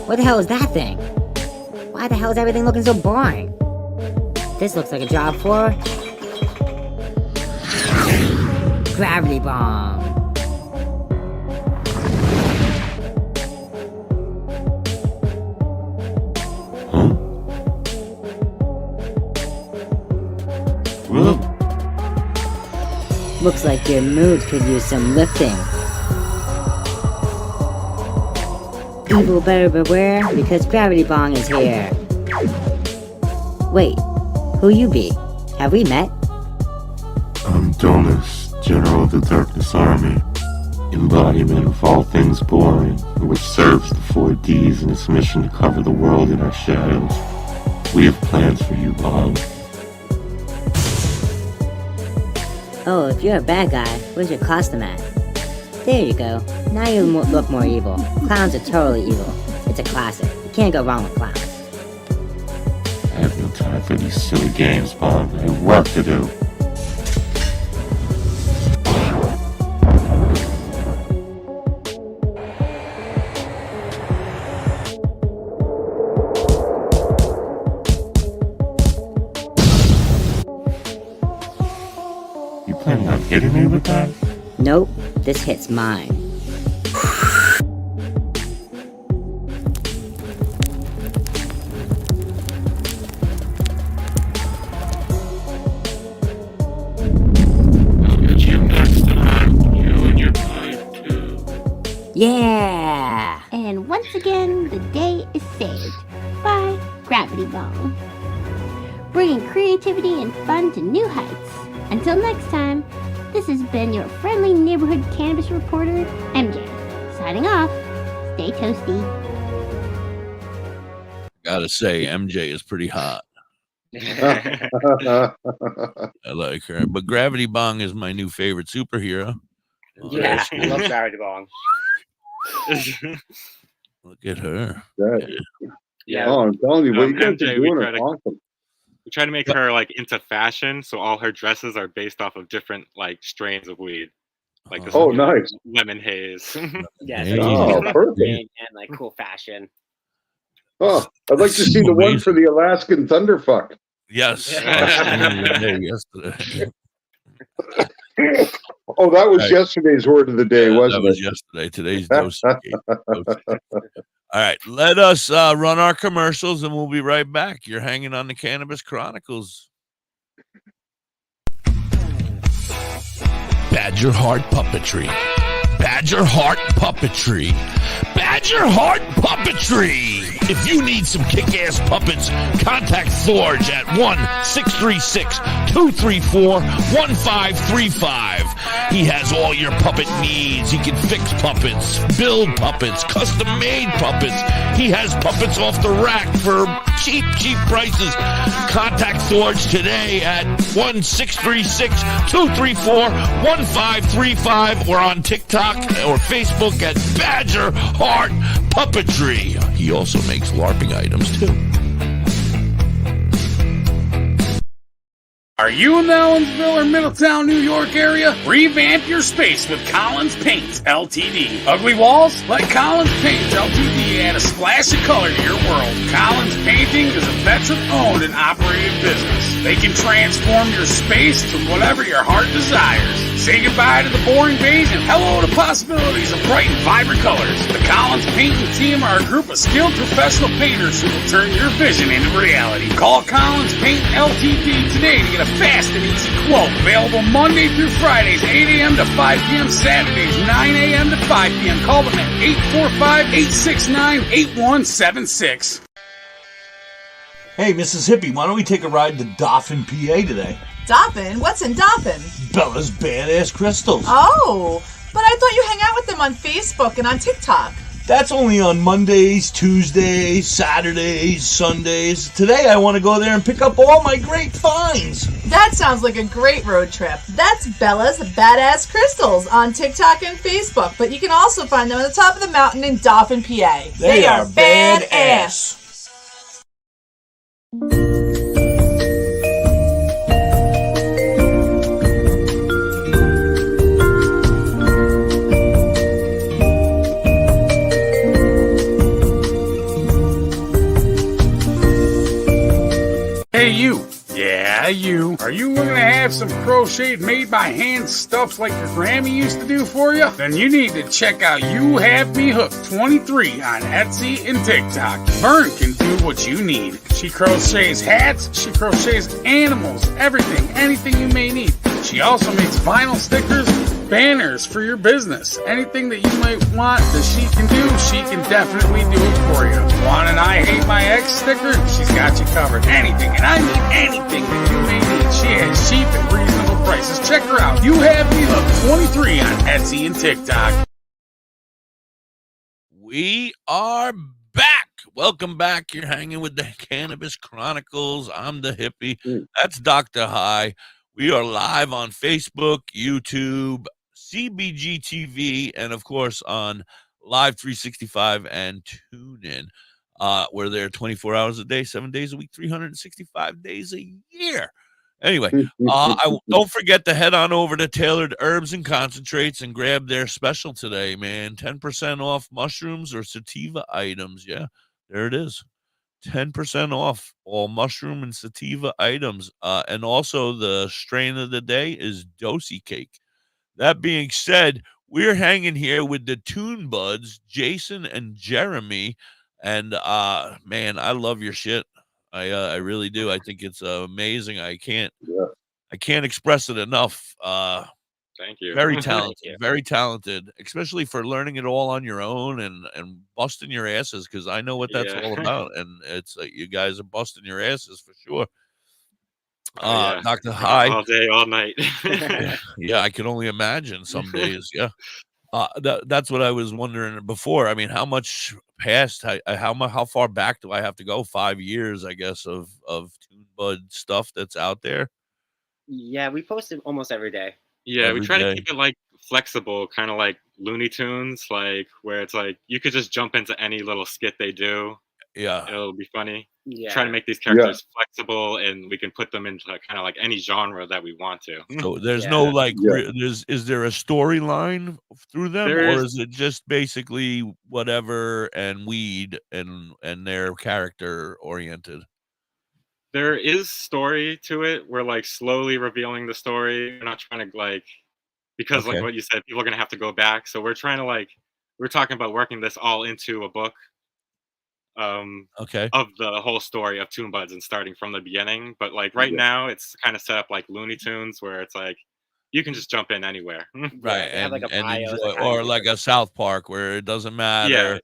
What the hell is that thing? Why the hell is everything looking so boring? This looks like a job for Gravity Bomb. Looks like your mood could use some lifting. Evil better beware, because Gravity Bong is here. Wait, who you be? Have we met? I'm Donus, General of the Darkness Army, embodiment of all things boring, which serves the 4Ds in its mission to cover the world in our shadows. We have plans for you, Bong. Oh, if you're a bad guy, where's your costume at? There you go. Now you look more evil. Clowns are totally evil. It's a classic. You can't go wrong with clowns. I have no time for these silly games, Bong. I have work to do. You planning on hitting me with that? Nope, this hit's mine. I'll get you next time. You and your pipe, too. Yeah! And once again, the day is saved by Gravity Bong, bringing creativity and fun to new heights. Until next time, this has been your friendly neighborhood cannabis reporter, MJ. Signing off. Stay toasty. Gotta say, MJ is pretty hot. I like her. But Gravity Bong is my new favorite superhero. Yeah, I love gravity bong. Look at her. Yeah. Oh, I'm telling you, what you guys MJ, are doing are awesome. We try to make her like into fashion, so all her dresses are based off of different like strains of weed. Like this nice lemon haze. Yeah, perfect. And like cool fashion. Oh, I'd like to see the one for the Alaskan Thunderfuck. Yes. Oh, that was yesterday's word of the day, wasn't that was it? yesterday. Today's dose. All right, let us run our commercials, and we'll be right back. You're hanging on the Cannabis Chronicles. Badger Heart Puppetry. Badger Heart Puppetry. Badger Heart Puppetry. If you need some kick-ass puppets, contact Forge at 1-636-234-1535. He has all your puppet needs. He can fix puppets, build puppets, custom-made puppets. He has puppets off the rack for cheap prices. Contact Forge today at 1-636-234-1535 or on TikTok or Facebook at Badger Heart Puppetry. He also makes LARPing items too. Are you in the Ellensville or Middletown, New York area? Revamp your space with Collins Paints Ltd. Ugly walls? Let Collins Paints Ltd. add a splash of color to your world. Collins Painting is a veteran-owned and operated business. They can transform your space to whatever your heart desires. Say goodbye to the boring beige and hello to possibilities of bright and vibrant colors. The Collins Painting team are a group of skilled professional painters who will turn your vision into reality. Call Collins Paint Ltd. today to get a fast and easy quote. Available Monday through Fridays, 8 a.m. to 5 p.m. Saturdays, 9 a.m. to 5 p.m. Call them at 845-869-8176. Hey, Mrs. Hippie, why don't we take a ride to Dauphin, PA today? Dauphin? What's in Dauphin? Bella's Badass Crystals. Oh, but I thought you hang out with them on Facebook and on TikTok. That's only on Mondays, Tuesdays, Saturdays, Sundays. Today I want to go there and pick up all my great finds. That sounds like a great road trip. That's Bella's Badass Crystals on TikTok and Facebook, but you can also find them on the top of the mountain in Dauphin, PA. They are badass. Hey, you. Yeah, you. Are you looking to have some crocheted made by hand stuff like your Grammy used to do for you? Then you need to check out You Have Me Hooked 23 on Etsy and TikTok. Vern can do what you need. She crochets hats, she crochets animals, everything, anything you may need. She also makes vinyl stickers, banners for your business. Anything that you might want that she can do, she can definitely do it for you. Want an I Hate My Ex sticker? She's got you covered. Anything, and I mean anything that you may need. She has cheap and reasonable prices. Check her out. You Have Me Hooked 23 on Etsy and TikTok. We are back. Welcome back. You're hanging with the Cannabis Chronicles. I'm the hippie. That's Dr. High. We are live on Facebook, YouTube, CBG TV, and of course on Live 365 and TuneIn. We're there 24 hours a day, 7 days a week, 365 days a year. Anyway, don't forget to head on over to Tailored Herbs and Concentrates and grab their special today, man. 10% off mushrooms or sativa items. Yeah, there it is. 10% off all mushroom and sativa items. And also the strain of the day is Dosey Cake. That being said, we're hanging here with the Toonbuds, Jason and Jeremy. And man, I love your shit. I really do. I think it's amazing. I can't express it enough. Thank you. Very talented, very talented, especially for learning it all on your own and busting your asses, because I know what that's all about. And it's you guys are busting your asses for sure. Dr. High. All day, all night. Yeah, I can only imagine some days. Yeah. That's what I was wondering before. I mean, how much past, how far back do I have to go? 5 years, I guess, of Toonbud stuff that's out there. Yeah, we post it almost every day. Yeah, we try to keep it like flexible, kind of like Looney Tunes, like where it's like you could just jump into any little skit they do. Yeah, it'll be funny. Yeah. Try to make these characters flexible, and we can put them into kind of like any genre that we want to. So there's no like, is there a storyline through them, or is it just basically whatever and weed and they're character oriented? There is story to it. We're like slowly revealing the story. We're not trying to like, because like what you said, people are gonna have to go back. So we're trying to like, we're talking about working this all into a book. Of the whole story of Toonbuds and starting from the beginning. But like right now, it's kind of set up like Looney Tunes, where it's like you can just jump in anywhere. Right, and enjoy, or like a South Park where it doesn't matter. Yeah.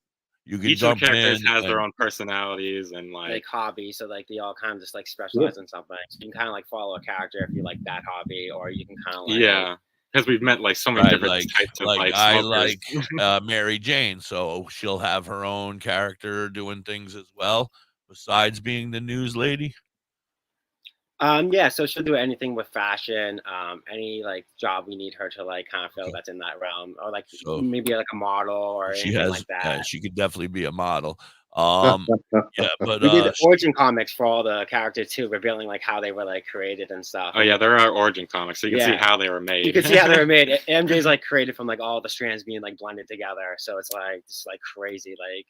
You can Each jump of the characters in has their and- own personalities and like hobbies, so like they all kind of just like specialize in something. So you can kind of like follow a character if you like that hobby, or you can kind of like yeah, because we've met like so many different types of like I smokers. like Mary Jane, so she'll have her own character doing things as well, besides being the news lady. Yeah, so she'll do anything with fashion, any like job we need her to like kind of fill that's in that realm, or like maybe like a model or She anything has, like that. she could definitely be a model. Yeah, but we did origin comics for all the characters too, revealing like how they were like created and stuff. Oh yeah, there are origin comics, so you can see how they were made. You can see how they were made. MJ's like created from like all the strands being like blended together, so it's like just like crazy, like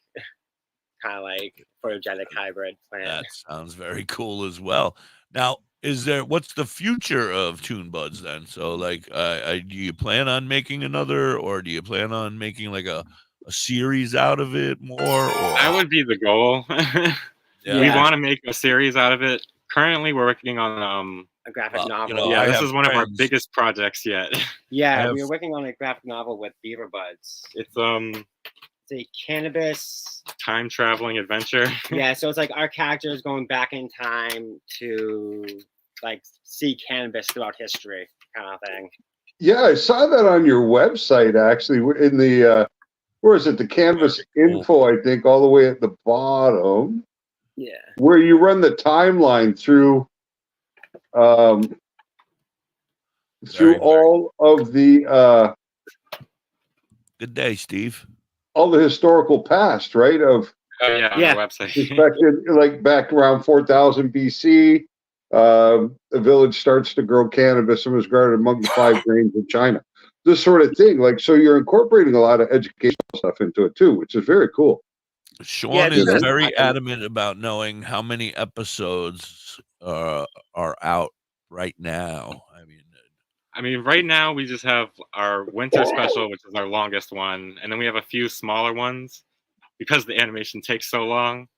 kind of like photogenic hybrid plant. That sounds very cool as well. Now, what's the future of Toonbuds then? So like, do you plan on making another, or do you plan on making like a series out of it more? Or? That would be the goal. We want to make a series out of it. Currently, we're working on a graphic novel. Yeah, this is one of our biggest projects yet. Yeah, we were working on a graphic novel with Beaver Buds. It's a cannabis time traveling adventure. Yeah, so it's like our characters going back in time to like see cannabis throughout history, kind of thing. Yeah, I saw that on your website actually in the where is it? The Canvas info, I think, all the way at the bottom. Yeah. Where you run the timeline through all of the Good day, Steve. All the historical past, right? Of on our website. Like back around 4000 BC, the village starts to grow cannabis and was grown among the 5 grains of China. This sort of thing. Like, so you're incorporating a lot of educational stuff into it too, which is very cool. Sean is very adamant about knowing how many episodes are out right now. I mean, right now we just have our winter special, which is our longest one, and then we have a few smaller ones because the animation takes so long.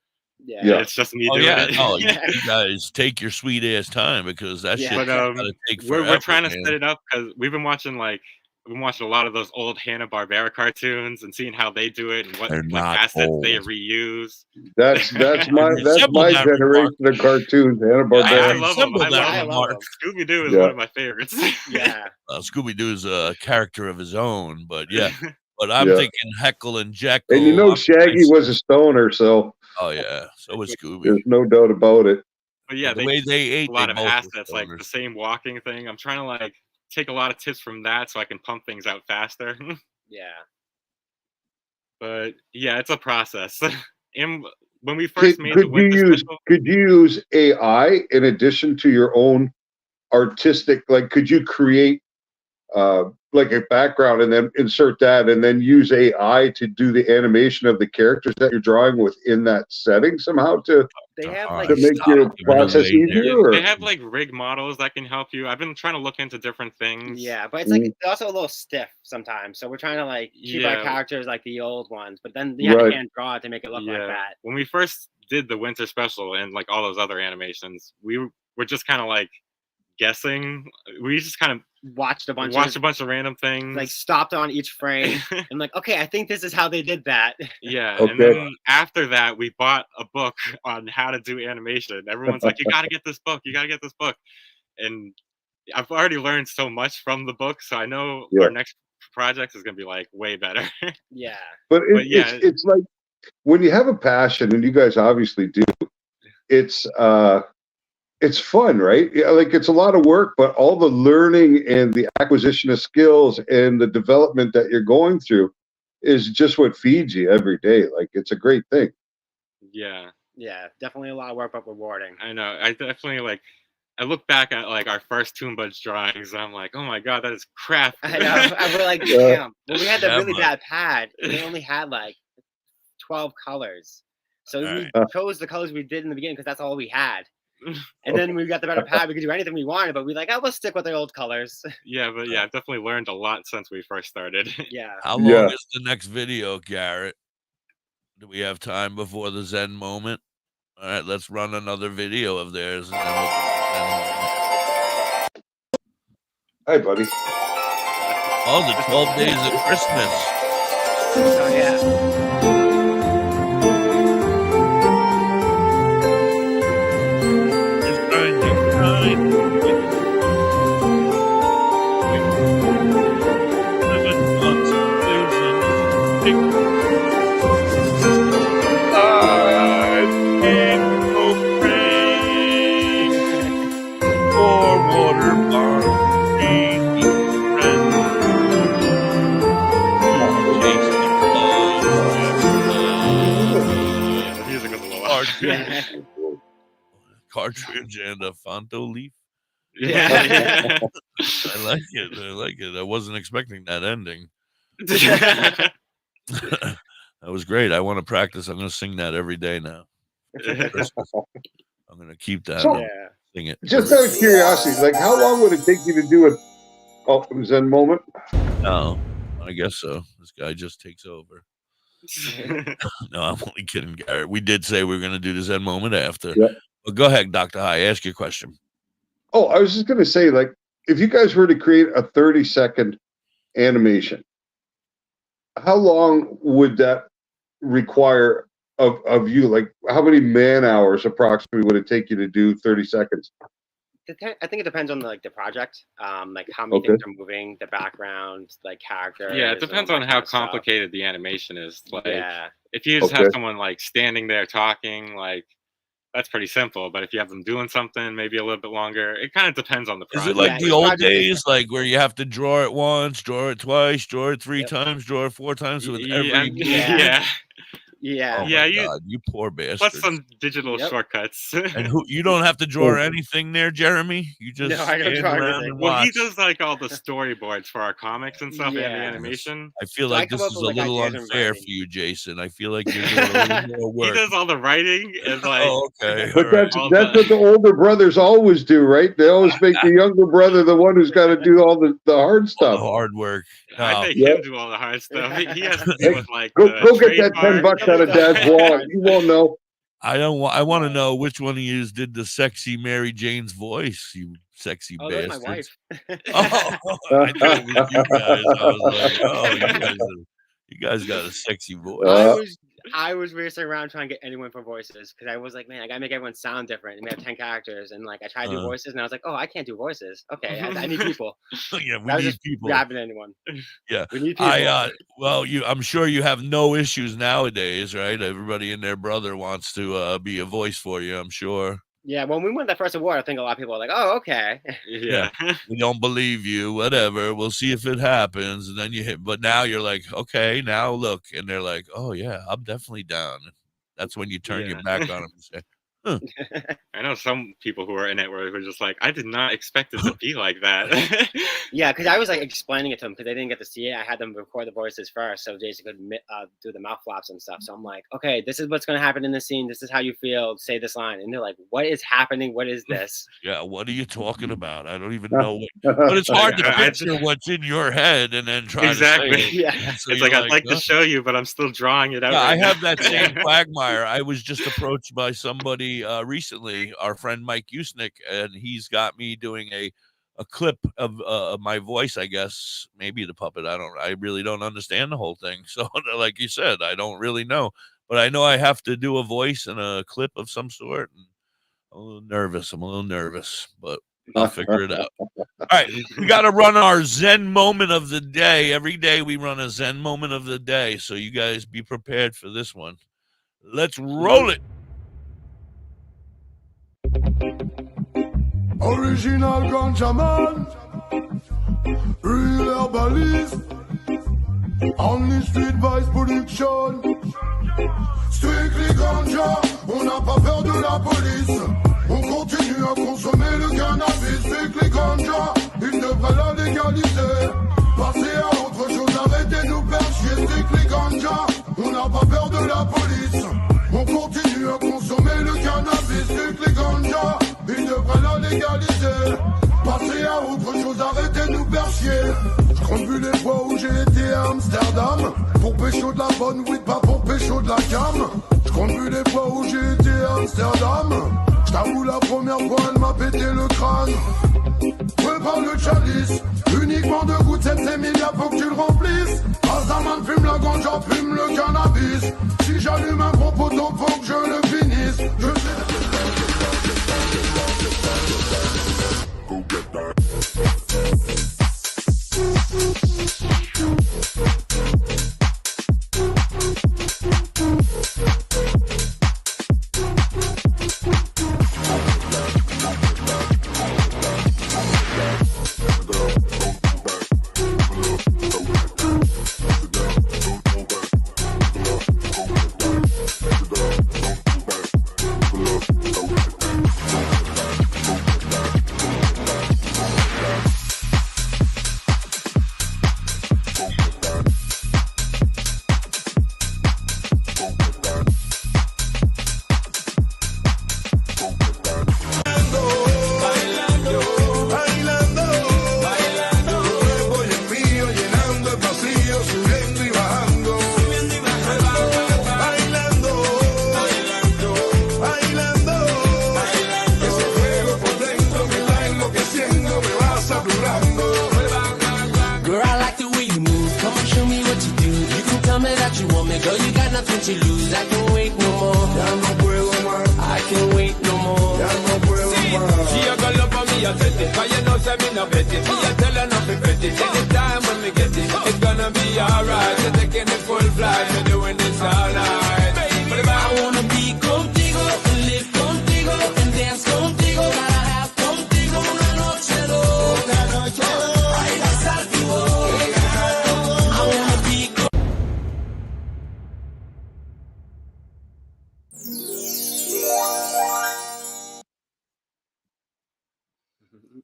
Yeah. It's just me doing it. Oh, you guys take your sweet ass time because that shit gotta take forever. We're trying to set it up because we've been watching a lot of those old Hanna-Barbera cartoons and seeing how they do it and what assets they reuse. That's my generation of cartoons, Hanna-Barbera. I love them. I love them. Scooby-Doo is one of my favorites. Yeah. Scooby-Doo is a character of his own, but but I'm thinking Heckle and Jekyll. And you know Shaggy was a stoner, so. Oh yeah, so was Scooby. There's no doubt about it. But yeah, the way they ate a lot of both assets, like the same walking thing. I'm trying to like take a lot of tips from that so I can pump things out faster. Yeah. But yeah, it's a process. And when we first made the winter special, could you use AI in addition to your own artistic? Like, could you create like a background and then insert that, and then use AI to do the animation of the characters that you're drawing within that setting somehow to make your process easier? Or? They have like rig models that can help you. I've been trying to look into different things. Yeah, but it's like they're also a little stiff sometimes. So we're trying to like keep our characters like the old ones, but then you have to hand draw it to make it look like that. When we first did the winter special and like all those other animations, we were just kind of like guessing. We just kind of watched a bunch of random things, like stopped on each frame and like, okay, I think this is how they did that. And then after that we bought a book on how to do animation. Everyone's like, you got to get this book, and I've already learned so much from the book, so I know our next project is gonna be like way better. But it's like when you have a passion, and you guys obviously do, it's it's fun, right? Yeah, like it's a lot of work, but all the learning and the acquisition of skills and the development that you're going through is just what feeds you every day. Like it's a great thing. Yeah. Yeah, definitely a lot of work, but rewarding. I know. I definitely I look back at like our first Toonbuds drawings. And I'm like, oh my god, that is crap. I know. I was like, damn. Well, we had the really bad pad. We only had like 12 colors, so we chose the colors we did in the beginning because that's all we had. And then we got the better pad. We could do anything we wanted, but we like, let's stick with the old colors. Yeah, but yeah, I've definitely learned a lot since we first started. Yeah. How long is the next video, Garrett? Do we have time before the Zen moment? All right, let's run another video of theirs. And then Hi, buddy. Oh, the 12 days of Christmas. Oh, yeah. Cartridge and a Fonto leaf. Yeah. I like it. I like it. I wasn't expecting that ending. That was great. I want to practice. I'm going to sing that every day now. I'm going to keep that. So, sing it. Just out of curiosity, like how long would it take you to do a Zen moment? No, I guess so. This guy just takes over. No, I'm only kidding, Garrett. We did say we were going to do the Zen moment after. Yeah. Well, go ahead, Dr. High. Ask your question. Oh, I was just going to say, like, if you guys were to create a 30-second animation, how long would that require of you? Like, how many man hours approximately would it take you to do 30 seconds? I think it depends on the project, like how many things are moving, the background, like characters. Yeah, it depends on how complicated the animation is. Like, if you just have someone like standing there talking, like that's pretty simple. But if you have them doing something, maybe a little bit longer. It kind of depends on the project. Is it like the old days, like where you have to draw it once, draw it twice, draw it 3 times, draw it 4 times with every Yeah. Oh my God, you poor bastard. Plus some digital shortcuts. And you don't have to draw anything there, Jeremy? You just I don't draw anything. Well, he does like all the storyboards for our comics and stuff and the animation. I feel like this is a little unfair for you, Jason. I feel like you're doing a little more work. He does all the writing and like. Oh, okay. But that's what the older brothers always do, right? They always make the younger brother the one who's got to do all the hard stuff. The hard work. I make him do all the hard stuff. He has to deal with like go get that $10 out of Dad's wallet. You won't know. I want to know which one of you did the sexy Mary Jane's voice, you sexy bastard. That's my wife. I knew it was you guys. I was like, you guys got a sexy voice. I was racing around trying to get anyone for voices because I was like, man, I gotta make everyone sound different. And we have 10 characters, and like I tried to do voices, and I was like, oh, I can't do voices. Okay, I need people. Yeah, we need people. Grabbing anyone. Yeah, we need people. Well, I'm sure you have no issues nowadays, right? Everybody and their brother wants to be a voice for you. I'm sure. Yeah, when we won that first award, I think a lot of people are like, "Oh, okay." Yeah, we don't believe you. Whatever, we'll see if it happens. And then you hit, but now you're like, okay, now look, and they're like, oh yeah, I'm definitely down. That's when you turn your back on them and say, I know some people who are in it were just like, I did not expect it to be like that. Yeah, because I was like explaining it to them because they didn't get to see it. I had them record the voices first, so Jason could do the mouth flaps and stuff. So I'm like, okay, this is what's going to happen in this scene. This is how you feel. Say this line, and they're like, "What is happening? What is this?" Yeah, what are you talking about? I don't even know. But it's hard to picture what's in your head and then try to say it. Yeah, So it's like you're I'd like to show you, but I'm still drawing it out. Yeah, right I have now. that same quagmire. I was just approached by somebody recently, our friend Mike Usnick, and he's got me doing a clip of my voice, I guess, maybe the puppet. I really don't understand the whole thing. So like you said, I don't really know, but I know I have to do a voice and a clip of some sort. And I'm a little nervous, but I'll figure it out. All right, we got to run our Zen moment of the day. Every day we run a Zen moment of the day, so you guys be prepared for this one. Let's roll it. Original ganja man, real herbalist, only street vice production. Strictly ganja, on n'a pas peur de la police. On continue à consommer le cannabis. Strictly ganja, il devrait la légaliser. Passer à autre chose, arrêtez nous faire chier. Strictly ganja, on n'a pas peur de la police. On continue à consommer le cannabis. Strictly ganja, il devrait la légaliser. Passer à autre chose, arrêtez nous faire chier. Je compte plus les fois où j'ai été à Amsterdam. Pour pécho de la bonne weed, pas pour pécho de la cam. Je compte plus les fois où j'ai été à Amsterdam. Je t'avoue la première fois elle m'a pété le crâne. Prépare le chalice, uniquement de gouttes, cette sémilia faut que tu le remplisses. Azaman fume la ganja, fume le cannabis. Si j'allume un gros poteau, faut que je le finisse.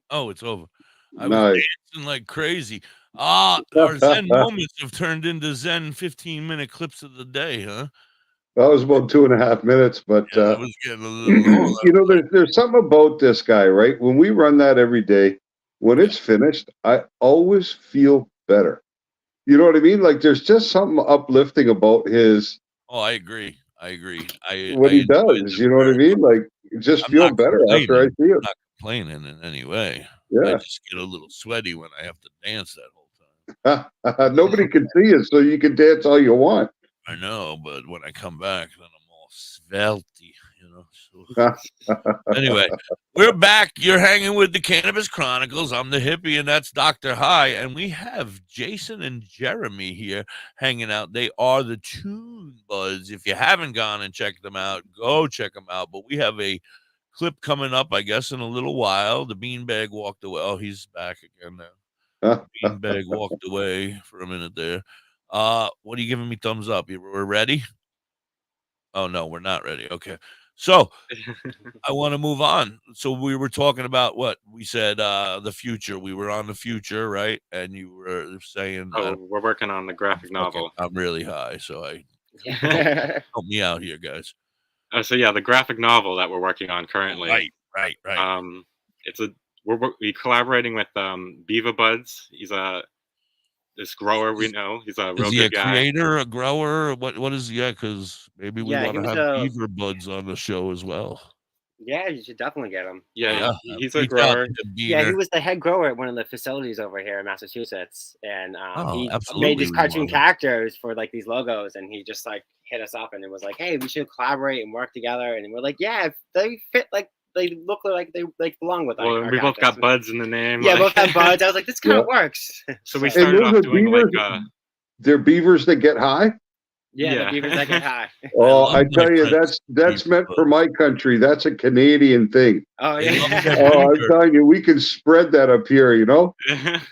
Oh, it's over. I Nice. was dancing like crazy. Our Zen moments have turned into Zen 15-minute clips of the day, huh? That was about 2.5 minutes, but I was getting a little you know, there's something about this guy, right? When we run that every day, when it's finished, I always feel better. You know what I mean? Like there's just something uplifting about his. Oh, I agree. What he does, you know what I mean? Like just feel better after I see it. I'm not complaining in any way. Yeah. I just get a little sweaty when I have to dance that whole time. Nobody can see it, so you can dance all you want. I know, but when I come back, then I'm all svelty, you know. So. Anyway, we're back. You're hanging with the Cannabis Chronicles. I'm the hippie, and that's Dr. High. And we have Jason and Jeremy here hanging out. They are the Toonbuds. If you haven't gone and checked them out, go check them out. But we have a clip coming up, I guess, in a little while. The beanbag walked away. Oh, he's back again now. Beanbag walked away for a minute there. What are you giving me thumbs up? We're ready? Oh, no, we're not ready. Okay. So I want to move on. So we were talking about what we said, the future. We were on the future, right? And you were saying, we're working on the graphic novel. Okay, I'm really high, so help me out here, guys. So yeah, the graphic novel that we're working on currently. Right. We're collaborating with Beaver Buds. He's this grower we know. He's a real good guy. Creator, a grower? What is he? Yeah, because maybe we want to have Beaver Buds on the show as well. Yeah, you should definitely get him. Yeah. He's a grower. Yeah, he was the head grower at one of the facilities over here in Massachusetts, and he made these cartoon characters for like these logos, and he just like hit us up and it was like, hey, we should collaborate and work together, and we're like, yeah, if they fit, like they look like they like belong with us. Well, we both got buds in the name. Yeah, both have buds. I was like, this kind of works. So we started off doing like they're beavers that get high. Yeah, the beavers that get high. Oh, I tell you, that's meant for my country. That's a Canadian thing. Oh yeah. Oh, I'm telling you, we can spread that up here. You know.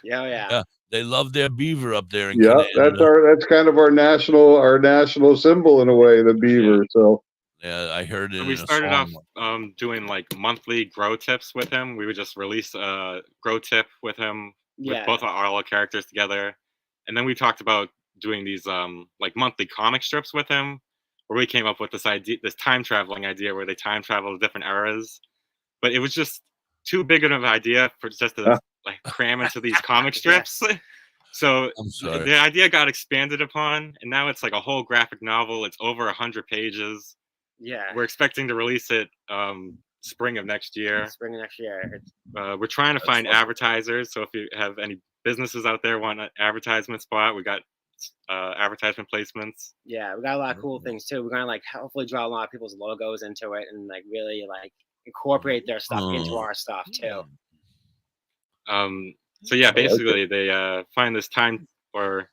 Yeah. They love their beaver up there in Yeah, Canada. that's kind of our national symbol in a way, the beaver. So. Yeah, I heard it. So we started off doing like monthly grow tips with him. We would just release a grow tip with him with both all our characters together, and then we talked about doing these like monthly comic strips with him, where we came up with this idea, this time traveling idea, where they time travel to different eras. But it was just too big of an idea for just to like cram into these comic strips. So the idea got expanded upon, and now it's like a whole graphic novel. It's over 100 pages. Yeah. We're expecting to release it spring of next year. We're trying to find advertisers. So if you have any businesses out there want an advertisement spot, we got advertisement placements. Yeah, we got a lot of cool things too. We're gonna like hopefully draw a lot of people's logos into it and like really like incorporate their stuff into our stuff too. So yeah, basically they find this time, or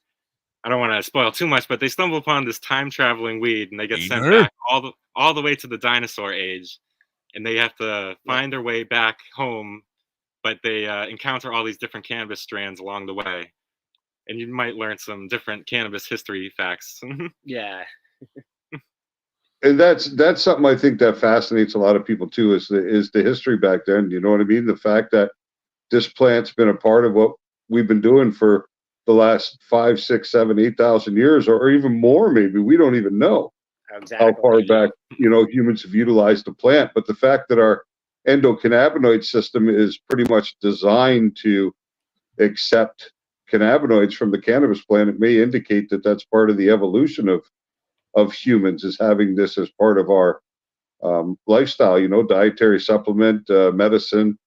I don't want to spoil too much, but they stumble upon this time traveling weed and they get sent back all the way to the dinosaur age, and they have to find their way back home, but they encounter all these different cannabis strands along the way, and you might learn some different cannabis history facts. Yeah. And that's something I think that fascinates a lot of people too, is the history back then. You know what I mean? The fact that this plant's been a part of what we've been doing for the last 5, 6, 7, 8,000 years, or even more. Maybe we don't even know how far back humans have utilized the plant. But the fact that our endocannabinoid system is pretty much designed to accept cannabinoids from the cannabis plant, it may indicate that that's part of the evolution of humans, is having this as part of our lifestyle. Dietary supplement, medicine,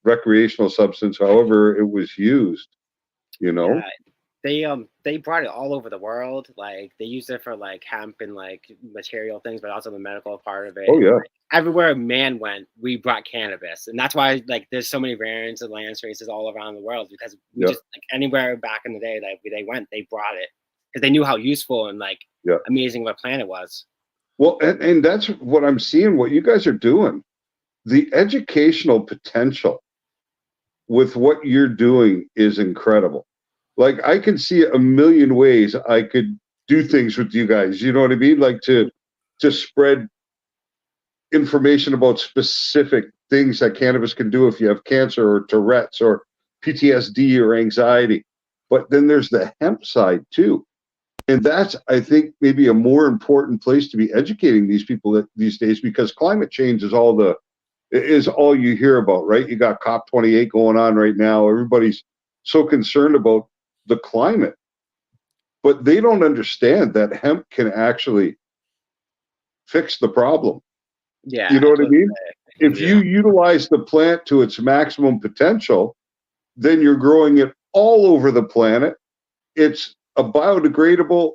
recreational substance, however it was used. They brought it all over the world. Like they used it for like hemp and like material things, but also the medical part of it. Oh yeah. Like, everywhere man went, we brought cannabis, and that's why like there's so many variants of land races all around the world, because we just like anywhere back in the day that they went, they brought it because they knew how useful and like amazing of a plant it was. Well, and that's what I'm seeing. What you guys are doing, the educational potential with what you're doing is incredible. Like I can see a million ways I could do things with you guys. You know what I mean? Like to spread information about specific things that cannabis can do if you have cancer or Tourette's or PTSD or anxiety. But then there's the hemp side too. And that's, I think, maybe a more important place to be educating these people these days, because climate change is all you hear about, right? You got COP28 going on right now. Everybody's so concerned about the climate, but they don't understand that hemp can actually fix the problem. Yeah. You know what I mean? If you utilize the plant to its maximum potential, then you're growing it all over the planet. It's a biodegradable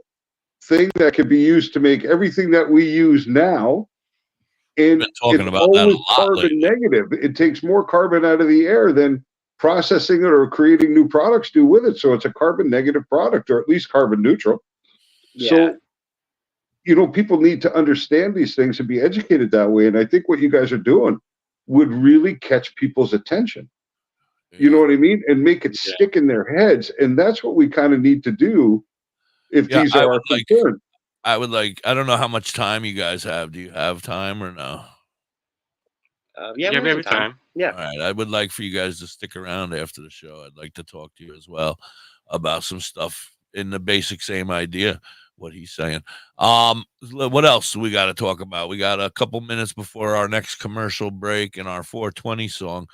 thing that can be used to make everything that we use now. And it's always carbon negative. It takes more carbon out of the air than processing it or creating new products do with it. So it's a carbon negative product, or at least carbon neutral. Yeah. So, people need to understand these things and be educated that way. And I think what you guys are doing would really catch people's attention. You know what I mean? And make it stick in their heads. And that's what we kind of need to do if these are our concerns. I don't know how much time you guys have. Do you have time or no? Yeah, we have time. Yeah. All right. I would like for you guys to stick around after the show. I'd like to talk to you as well about some stuff in the basic same idea, what he's saying. What else we got to talk about? We got a couple minutes before our next commercial break and our 420 song.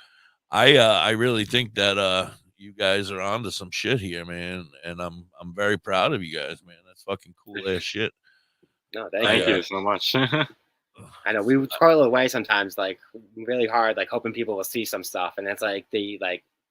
I really think that you guys are onto some shit here, man, and I'm very proud of you guys, man. That's fucking cool ass shit. No, thank you so much. I know we would toil away sometimes, like really hard, like hoping people will see some stuff, and it's like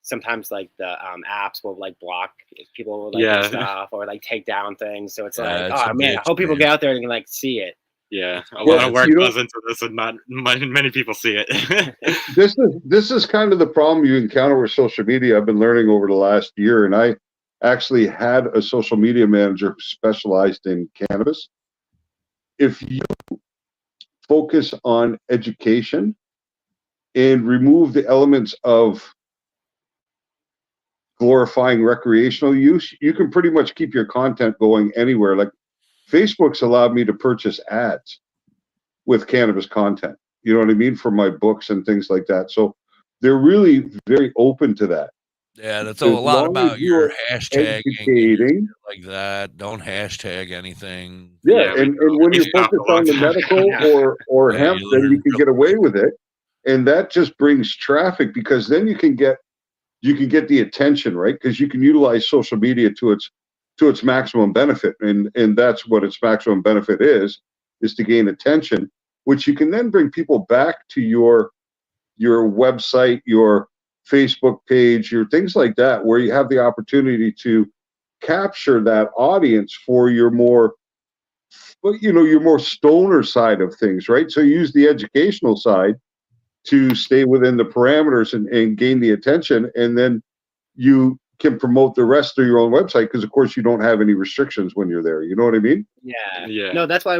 sometimes like the apps will like block people will like stuff or like take down things. So it's like, oh man, I hope people get out there and can like see it. Yeah, a lot of work goes into this, and not many people see it. This is kind of the problem you encounter with social media. I've been learning over the last year, and I actually had a social media manager who specialized in cannabis. If you focus on education and remove the elements of glorifying recreational use, you can pretty much keep your content going anywhere. Like Facebook's allowed me to purchase ads with cannabis content, you know what I mean, for my books and things like that. So they're really very open to that. Yeah, that's a lot about your hashtagging like that. Don't hashtag anything. Yeah, and when you focus on the medical or hemp, then you can get away with it, and that just brings traffic, because then you can get the attention, right? Because you can utilize social media to its maximum benefit, and that's what its maximum benefit is to gain attention, which you can then bring people back to your website, your Facebook page, your things like that, where you have the opportunity to capture that audience for your more stoner side of things, right? So you use the educational side to stay within the parameters and gain the attention, and then you can promote the rest of your own website, because of course you don't have any restrictions when you're there. You know what I mean? Yeah. No, that's why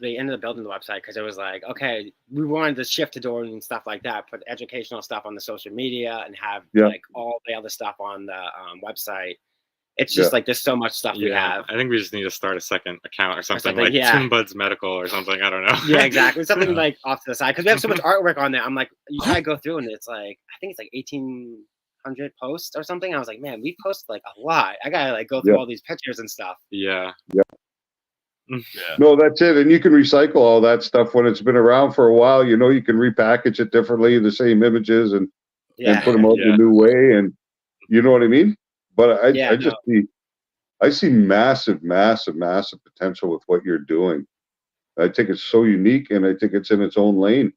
they ended up building the website, because it was like, okay, we wanted to shift to doing and stuff like that, put educational stuff on the social media and have like all the other stuff on the website. It's just like there's so much stuff we have. I think we just need to start a second account or something like Toonbuds Medical or something. I don't know. Yeah, exactly. Something like off to the side, because we have so much artwork on there. I'm like, you try to go through and it's like, I think it's like 1,800 posts or something. I was like, man, we post like a lot. I gotta like go through all these pictures and stuff. Yeah. No, that's it. And you can recycle all that stuff when it's been around for a while. You know, you can repackage it differently, the same images, and put them out in a new way. And you know what I mean? But I see massive potential with what you're doing. I think it's so unique, and I think it's in its own lane.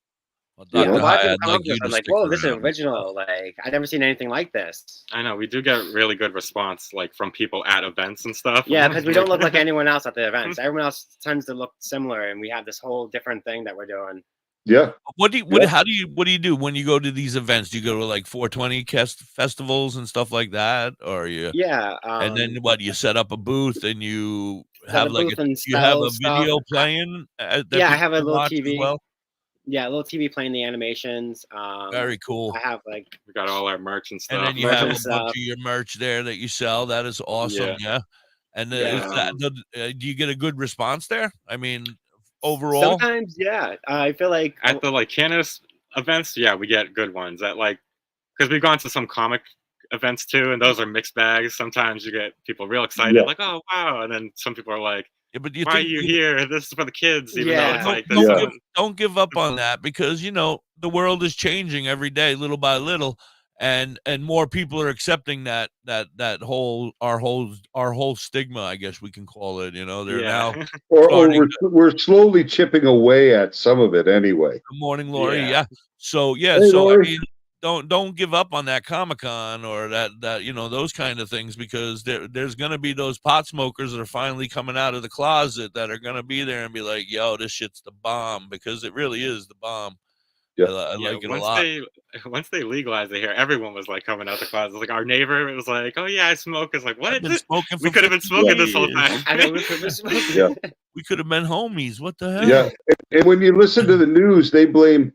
Yeah, a lot of people come up with it. I'm like, whoa, this is original. Like, I've never seen anything like this. I know, we do get really good response, like from people at events and stuff. Yeah, because we don't look like anyone else at the events. Everyone else tends to look similar, and we have this whole different thing that we're doing. Yeah. What do you do when you go to these events? Do you go to like 420 festivals and stuff like that, or you? Yeah. And then what? You set up a booth and you have like you have a video playing. I have a little TV. Well? Yeah, a little TV playing the animations. Very cool. I have like we got all our merch and stuff. And then you have a bunch of your merch there that you sell. That is awesome. Yeah. And do you get a good response there? I mean, overall, sometimes, yeah. I feel like at the like cannabis events, we get good ones. At like, because we've gone to some comic events too, and those are mixed bags. Sometimes you get people real excited, like, oh wow, and then some people are like, but why are you here? This is for the kids. Even though it's like don't give up on that, because you know the world is changing every day, little by little, and more people are accepting that our whole stigma, I guess we can call it. You know, they're now or we're slowly chipping away at some of it anyway. Good morning, Lori. So Lori. I mean, don't give up on that Comic-Con or that you know, those kind of things, because there's going to be those pot smokers that are finally coming out of the closet that are going to be there and be like, yo, this shit's the bomb, because it really is the bomb. I like it a lot. Once they legalized it here, everyone was like coming out the closet. Like our neighbor, it was like, "Oh yeah, I smoke." It's like, what? We could have been smoking this whole time. I know we could have been smoking. We could have been homies. What the hell? Yeah, and when you listen to the news, they blame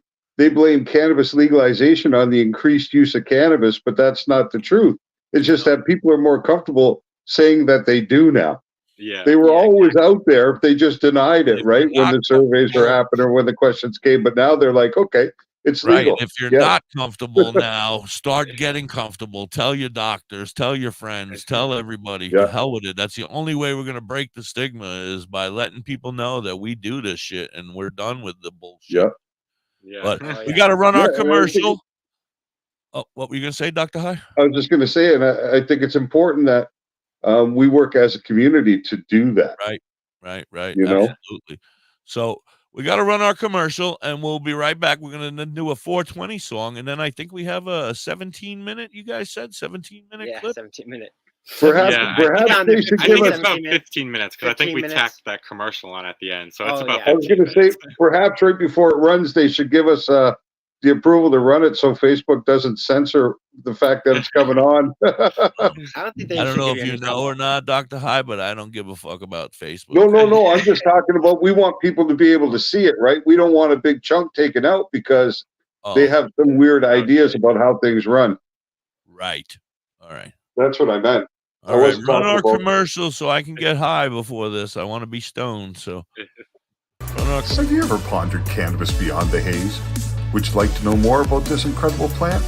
cannabis legalization on the increased use of cannabis, but that's not the truth. It's just that people are more comfortable saying that they do now. Yeah, they were always out there. They just denied it, right? When the surveys were happening or when the questions came. But now they're like, okay, it's legal. If you're not comfortable now, start getting comfortable. Tell your doctors, tell your friends, tell everybody. To hell with it. That's the only way we're going to break the stigma, is by letting people know that we do this shit and we're done with the bullshit. But we got to run our commercial. What were you going to say, Dr. High? I was just going to say, and I think it's important that we work as a community to do that. Right. You know? Absolutely. So we got to run our commercial, and we'll be right back. We're going to do a 420 song, and then I think we have a 17-minute. You guys said 17-minute clip. 17-minute. Perhaps they should give us about 15 minutes, because I think we tacked that commercial on at the end. So it's about. I was going to say, perhaps right before it runs, they should give us the approval to run it, so Facebook doesn't censor the fact that it's coming on. I don't know if you know or not, Dr. High, but I don't give a fuck about Facebook. No. I'm just talking about we want people to be able to see it, right? We don't want a big chunk taken out because they have some weird ideas about how things run. Right. All right. That's what I meant. All right, run our commercial so I can get high before this. I want to be stoned, so. Have you ever pondered cannabis beyond the haze? Would you like to know more about this incredible plant?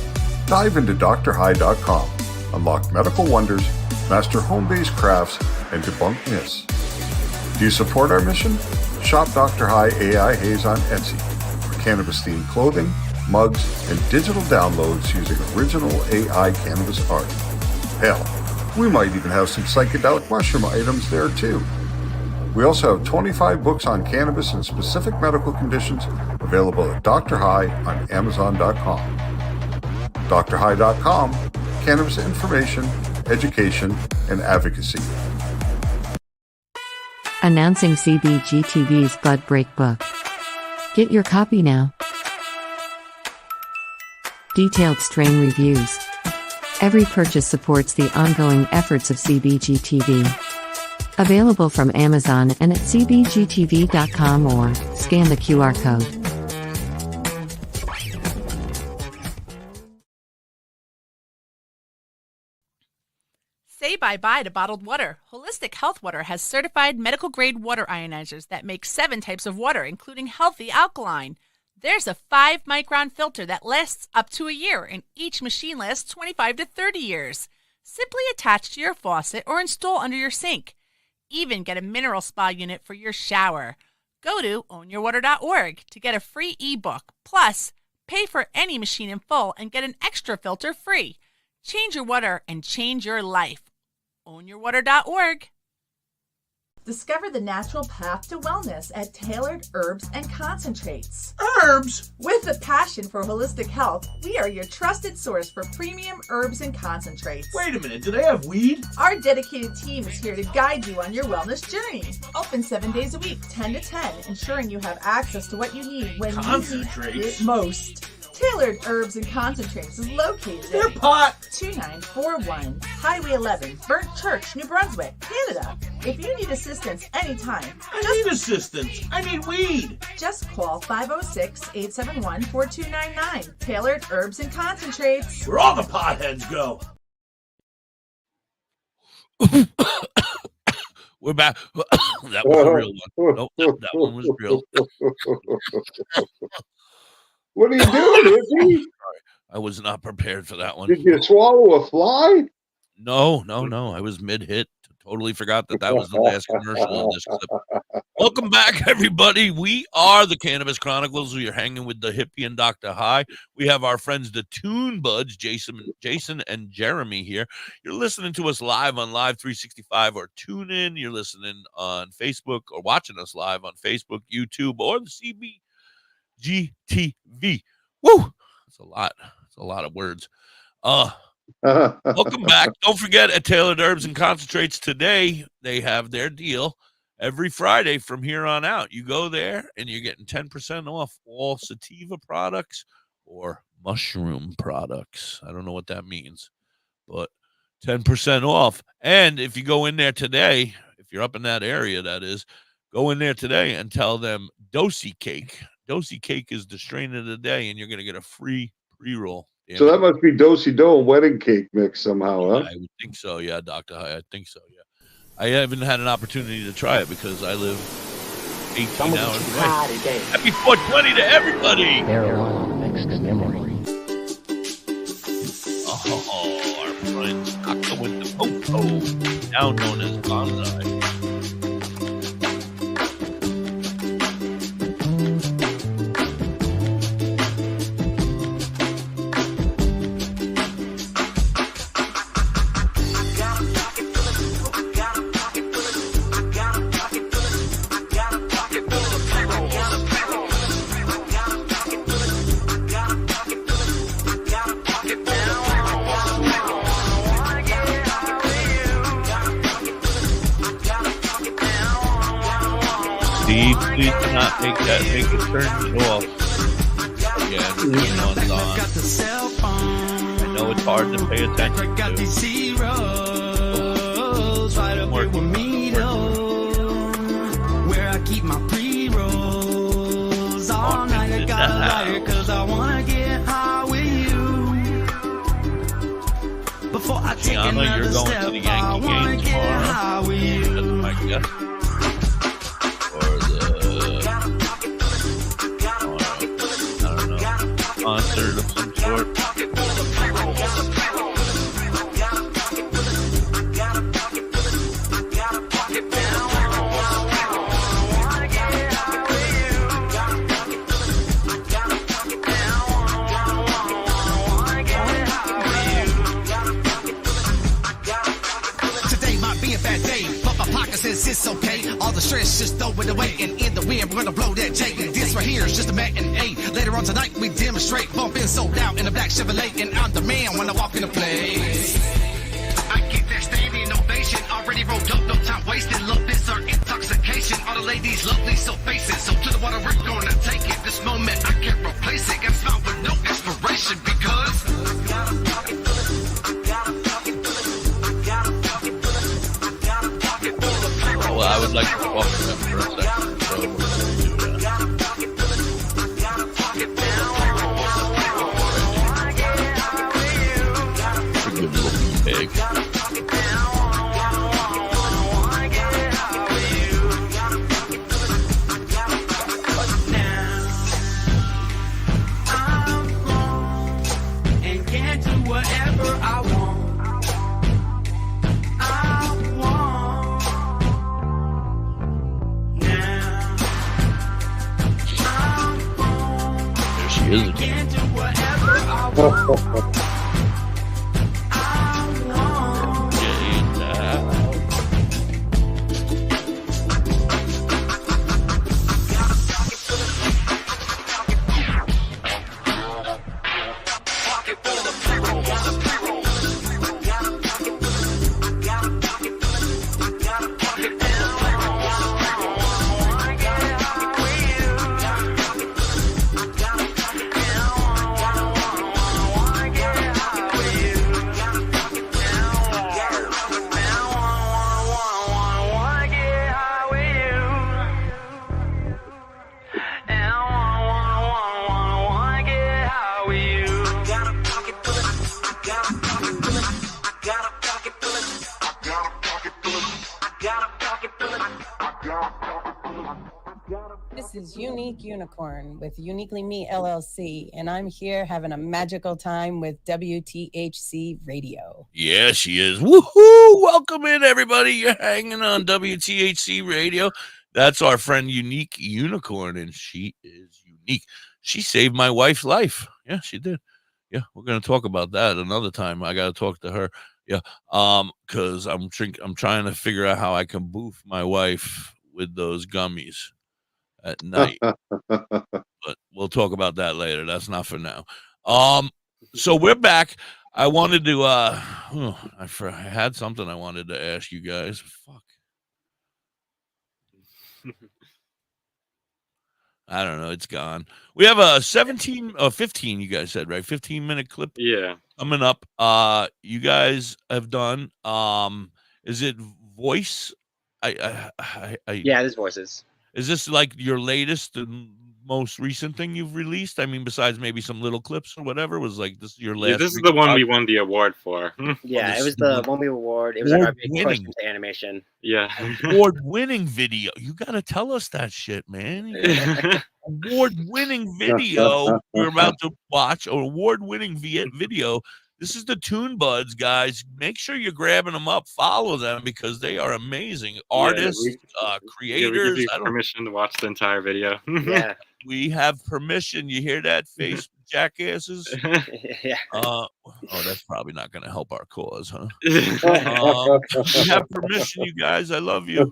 Dive into drhigh.com. Unlock medical wonders, master home-based crafts, and debunk myths. Do you support our mission? Shop Dr. High AI Haze on Etsy for cannabis-themed clothing, mugs, and digital downloads using original AI cannabis art. Hell, we might even have some psychedelic mushroom items there too. We also have 25 books on cannabis and specific medical conditions available at Dr. High on Amazon.com. DrHigh.com, cannabis information, education, and advocacy. Announcing CBGTV's Bud Break book. Get your copy now. Detailed strain reviews. Every purchase supports the ongoing efforts of CBGTV. Available from Amazon and at cbgtv.com or scan the QR code. Say bye-bye to bottled water. Holistic Health Water has certified medical-grade water ionizers that make 7 types of water, including healthy alkaline. There's a 5-micron filter that lasts up to a year, and each machine lasts 25 to 30 years. Simply attach to your faucet or install under your sink. Even get a mineral spa unit for your shower. Go to ownyourwater.org to get a free ebook. Plus, pay for any machine in full and get an extra filter free. Change your water and change your life. Ownyourwater.org. Discover the natural path to wellness at Tailored Herbs and Concentrates. Herbs? With a passion for holistic health, we are your trusted source for premium herbs and concentrates. Wait a minute, do they have weed? Our dedicated team is here to guide you on your wellness journey. Open 7 days a week, 10 to 10, ensuring you have access to what you need when you need it most. Tailored Herbs and Concentrates is located at pot 2941 Highway 11, Burnt Church, New Brunswick, Canada. If you need assistance anytime, I need weed. Just call 506-871-4299. Tailored Herbs and Concentrates. Where all the potheads go. We're back. That was a real one. Nope, that one was real. What are you doing, Izzy? I was not prepared for that one. Did you swallow a fly? No. I was mid-hit. Totally forgot that was the last commercial in this clip. Welcome back, everybody. We are the Cannabis Chronicles. We are hanging with Da.Hippie and Dr. High. We have our friends, the Toonbuds, Jason and Jeremy here. You're listening to us live on Live 365 or TuneIn. You're listening on Facebook or watching us live on Facebook, YouTube, or the CBGTV. Woo! That's a lot. That's a lot of words. Welcome back. Don't forget, at Tailored Herbs and Concentrates today, they have their deal every Friday from here on out. You go there and you're getting 10% off all sativa products or mushroom products. I don't know what that means, but 10% off. And if you go in there today, if you're up in that area, that is, go in there today and tell them Dosey Cake. Dosey Cake is the strain of the day, and you're going to get a free pre-roll. So that must be Dosey Do and wedding cake mix somehow, huh? I would think so, yeah, Dr. High. I think so, yeah. I haven't had an opportunity to try it because I live 18 hours away. Happy 420 to everybody! Marijuana mixed memory. Oh, our friends Doktor with the Popo, now known as Bonsai. Steve, please do not take it turn it off. Yeah, I know know it's hard to pay attention Got these to. zeros right up here with me though, where I keep my pre-rolls all night. I got a lighter cause I wanna get high with you. Before I take Gianna, another you're going step, to the I Yankee wanna game get tomorrow. high with you. That's my guess. Or the I don't know, concert of some sort. Today might be a bad day, but my pocket says it's okay. All the stress, just throw it away. And in the wind, we're gonna blow that J. This right here is just a matinee. Later on tonight, we demonstrate. Bumping sold out in a black Chevrolet. And I'm the man when I walk in the place. I get that standing ovation. Already rolled up, no time wasted. Love this our intoxication. All the ladies lovely, so face it. So to the water, we're gonna take it. This moment, I can't replace it. Got smile with no expiration because Well, I would like to talk to them for a second, so we're going to do that. It's a good looking pig. and can do whatever I want. I want now. There she is again. Can do whatever I want. This is Unique Unicorn with Uniquely Me LLC, and I'm here having a magical time with WTHC Radio. Yeah, she is. Woohoo! Welcome in, everybody. You're hanging on WTHC Radio. That's our friend Unique Unicorn, and she is unique. She saved my wife's life. Yeah, she did. Yeah, we're gonna talk about that another time. I gotta talk to her. Yeah, because I'm trying to figure out how I can boof my wife with those gummies at night. But we'll talk about that later. That's not for now. So we're back. I wanted to I had something I wanted to ask you guys. Fuck. I don't know. It's gone. We have a 15, you guys said, right? 15-minute clip. Yeah. Coming up. You guys have done, is it voice? Yeah, there's voices. Is this like your latest and most recent thing you've released? I mean, besides maybe some little clips or whatever, was like this your last? Yeah, this is the one we won the award for. Yeah, it was the one we award. It was like our big push into animation. Yeah. Award-winning video. You got to tell us that shit, man. Award-winning video we're about to watch, or award-winning video. This is the Toonbuds, guys. Make sure you're grabbing them up. Follow them because they are amazing artists, creators. Yeah, we give you permission to watch the entire video. Yeah. We have permission. You hear that, face jackasses? Yeah. Oh, that's probably not going to help our cause, huh? We have permission, you guys. I love you.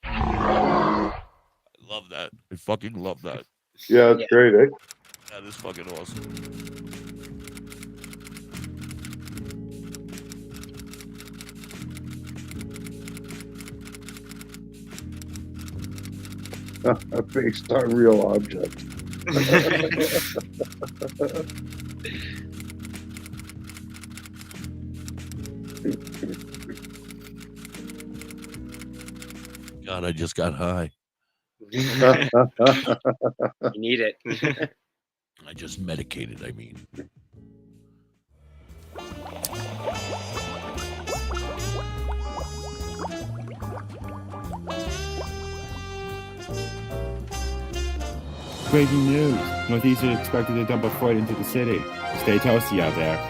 I love that. I fucking love that. Yeah, it's great, eh? That is fucking awesome. Based on real objects. God, I just got high. You need it. I just medicated, I mean. Breaking news. Northeast is expected to dump a flood into the city. Stay toasty out there.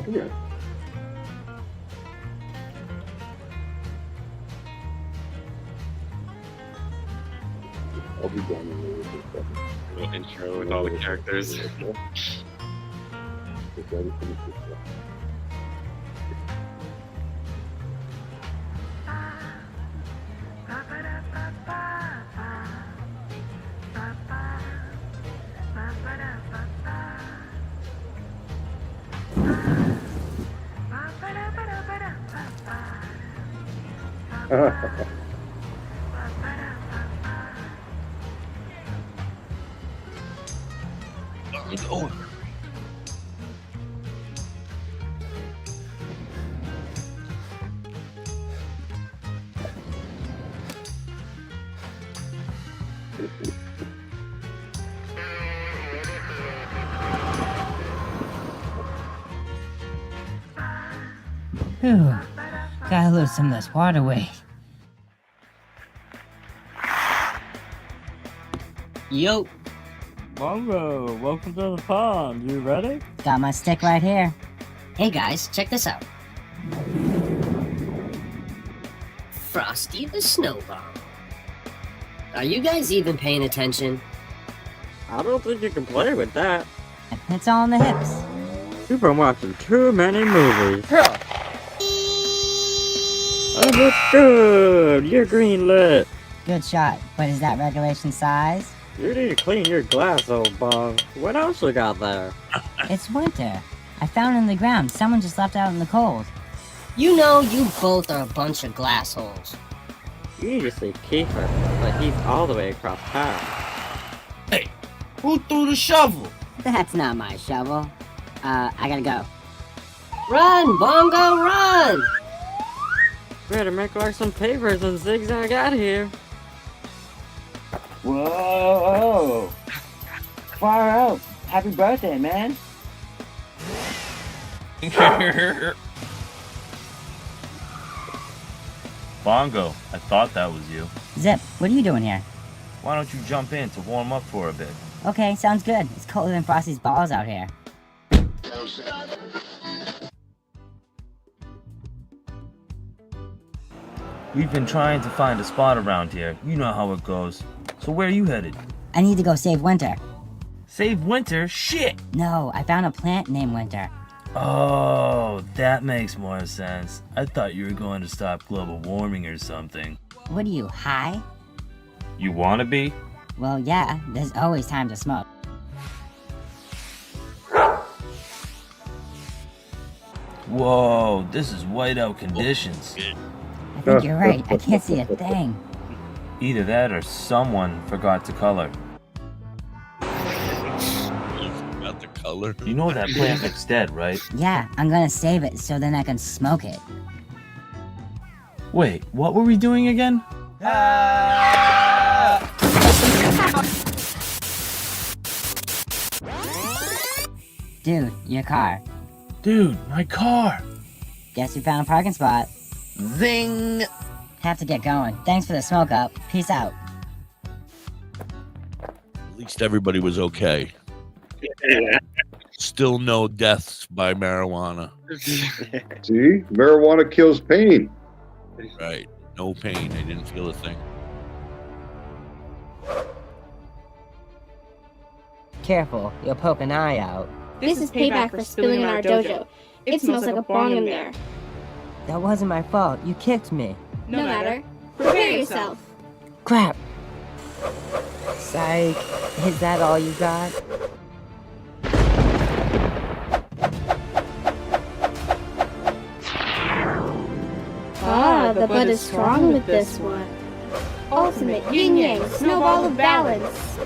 Yeah. I'll be done in a little bit. Little intro with all the characters. Oh. Whew. Gotta lose some of this water weight. Yo. Mongo, welcome to the pond. You ready? Got my stick right here. Hey guys, check this out. Frosty the Snowball. Are you guys even paying attention? I don't think you can play with that. It's all in the hips. You've been watching too many movies. I look good. You're green lit. Good shot, but is that regulation size? You need to clean your glass, old bong. What else you got there? It's winter. I found it in the ground. Someone just left out in the cold. You know you both are a bunch of glassholes. You need to see Kiefer, but he's all the way across town. Hey, who threw the shovel? That's not my shovel. I gotta go. Run, Bongo, run! Better make like some papers and zigzag out of here. Whoa! Far out! Happy birthday, man! Bongo, I thought that was you. Zip, what are you doing here? Why don't you jump in to warm up for a bit? Okay, sounds good. It's colder than Frosty's balls out here. We've been trying to find a spot around here. You know how it goes. So where are you headed? I need to go save Winter. Save Winter? Shit! No, I found a plant named Winter. Oh, that makes more sense. I thought you were going to stop global warming or something. What are you, high? You wanna be? Well, yeah, there's always time to smoke. Whoa, this is whiteout conditions. I think you're right. I can't see a thing. Either that or someone forgot to color. Forgot to color? You know that plant looks dead, right? Yeah, I'm gonna save it so then I can smoke it. Wait, what were we doing again? Dude, your car. Dude, my car! Guess you found a parking spot. Zing! Have to get going. Thanks for the smoke up. Peace out. At least everybody was okay. Yeah. Still no deaths by marijuana. See? Marijuana kills pain. Right. No pain. I didn't feel a thing. Careful, you'll poke an eye out. This is payback for spilling in our dojo. It smells like a bong in there. That wasn't my fault. You kicked me. No matter. Prepare yourself. Crap. Psych. Is that all you got? Ah, the bud is strong with this one. Ultimate yin-yang snowball of balance.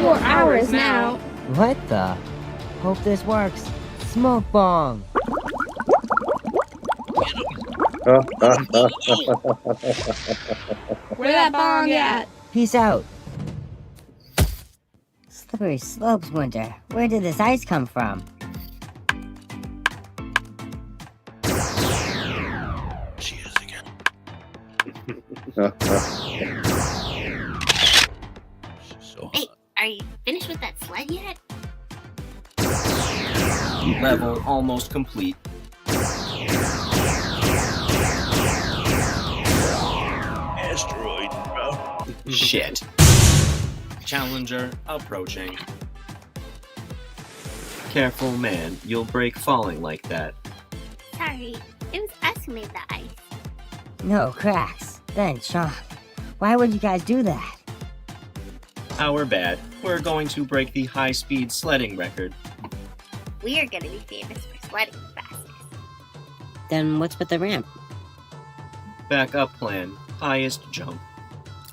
4 hours now. What the? Hope this works. Smoke bomb. Where that bong at? Peace out. Slippery slopes, Winter. Where did this ice come from? She is again. Hey, are you finished with that sled yet? Level almost complete. Asteroid, bro. Shit. Challenger approaching. Careful, man. You'll break falling like that. Sorry, it was us who made the ice. No cracks. Then, Sean, why would you guys do that? Our bad. We're going to break the high-speed sledding record. We are gonna be famous for sledding the fastest. Then what's with the ramp? Backup plan. Highest jump.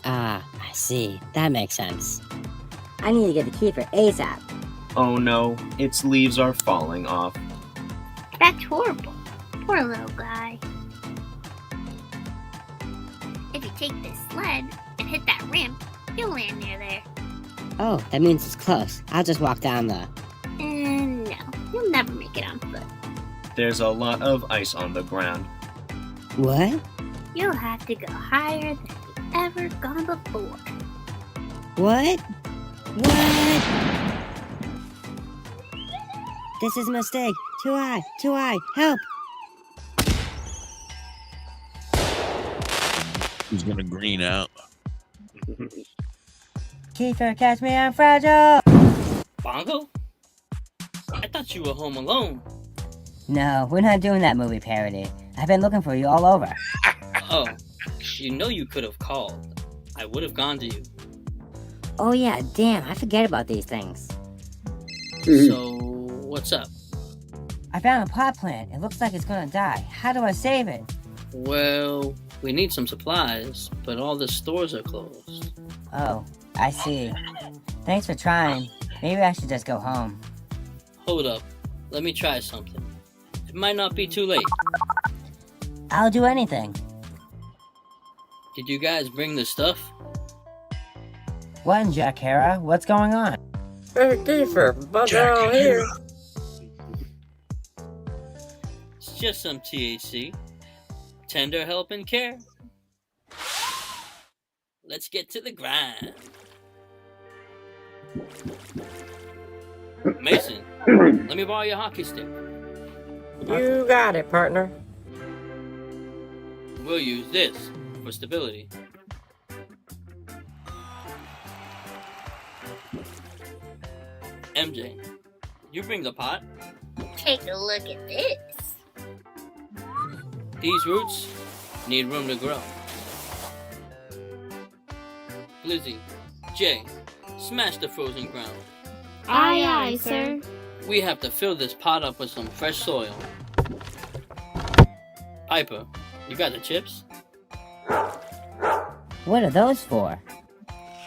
Ah, I see. That makes sense. I need to get the key for ASAP. Oh no, its leaves are falling off. That's horrible. Poor little guy. If you take this sled and hit that ramp, you'll land near there. Oh, that means it's close. I'll just walk down the... No, you'll never make it on foot. There's a lot of ice on the ground. What? You'll have to go higher than you've ever gone before. What? What? This is a mistake. Too high, help! He's gonna green out. Kiefer, catch me, I'm fragile! Bongo? I thought you were home alone. No, we're not doing that movie parody. I've been looking for you all over. Oh, you know you could have called. I would have gone to you. Oh yeah, damn, I forget about these things. So, what's up? I found a pot plant. It looks like it's gonna die. How do I save it? Well, we need some supplies, but all the stores are closed. Oh, I see. Thanks for trying. Maybe I should just go home. Hold up. Let me try something. It might not be too late. I'll do anything. Did you guys bring the stuff? What in Jack Hera? What's going on? Hey, Kiefer, bugger all here. It's just some THC. Tender help and care. Let's get to the grind. Mason, let me borrow your hockey stick. You got it, partner. We'll use this for stability. MJ, you bring the pot? Take a look at this. These roots need room to grow. Lizzie, Jay, smash the frozen ground. Aye, aye, sir. We have to fill this pot up with some fresh soil. Piper, you got the chips? What are those for?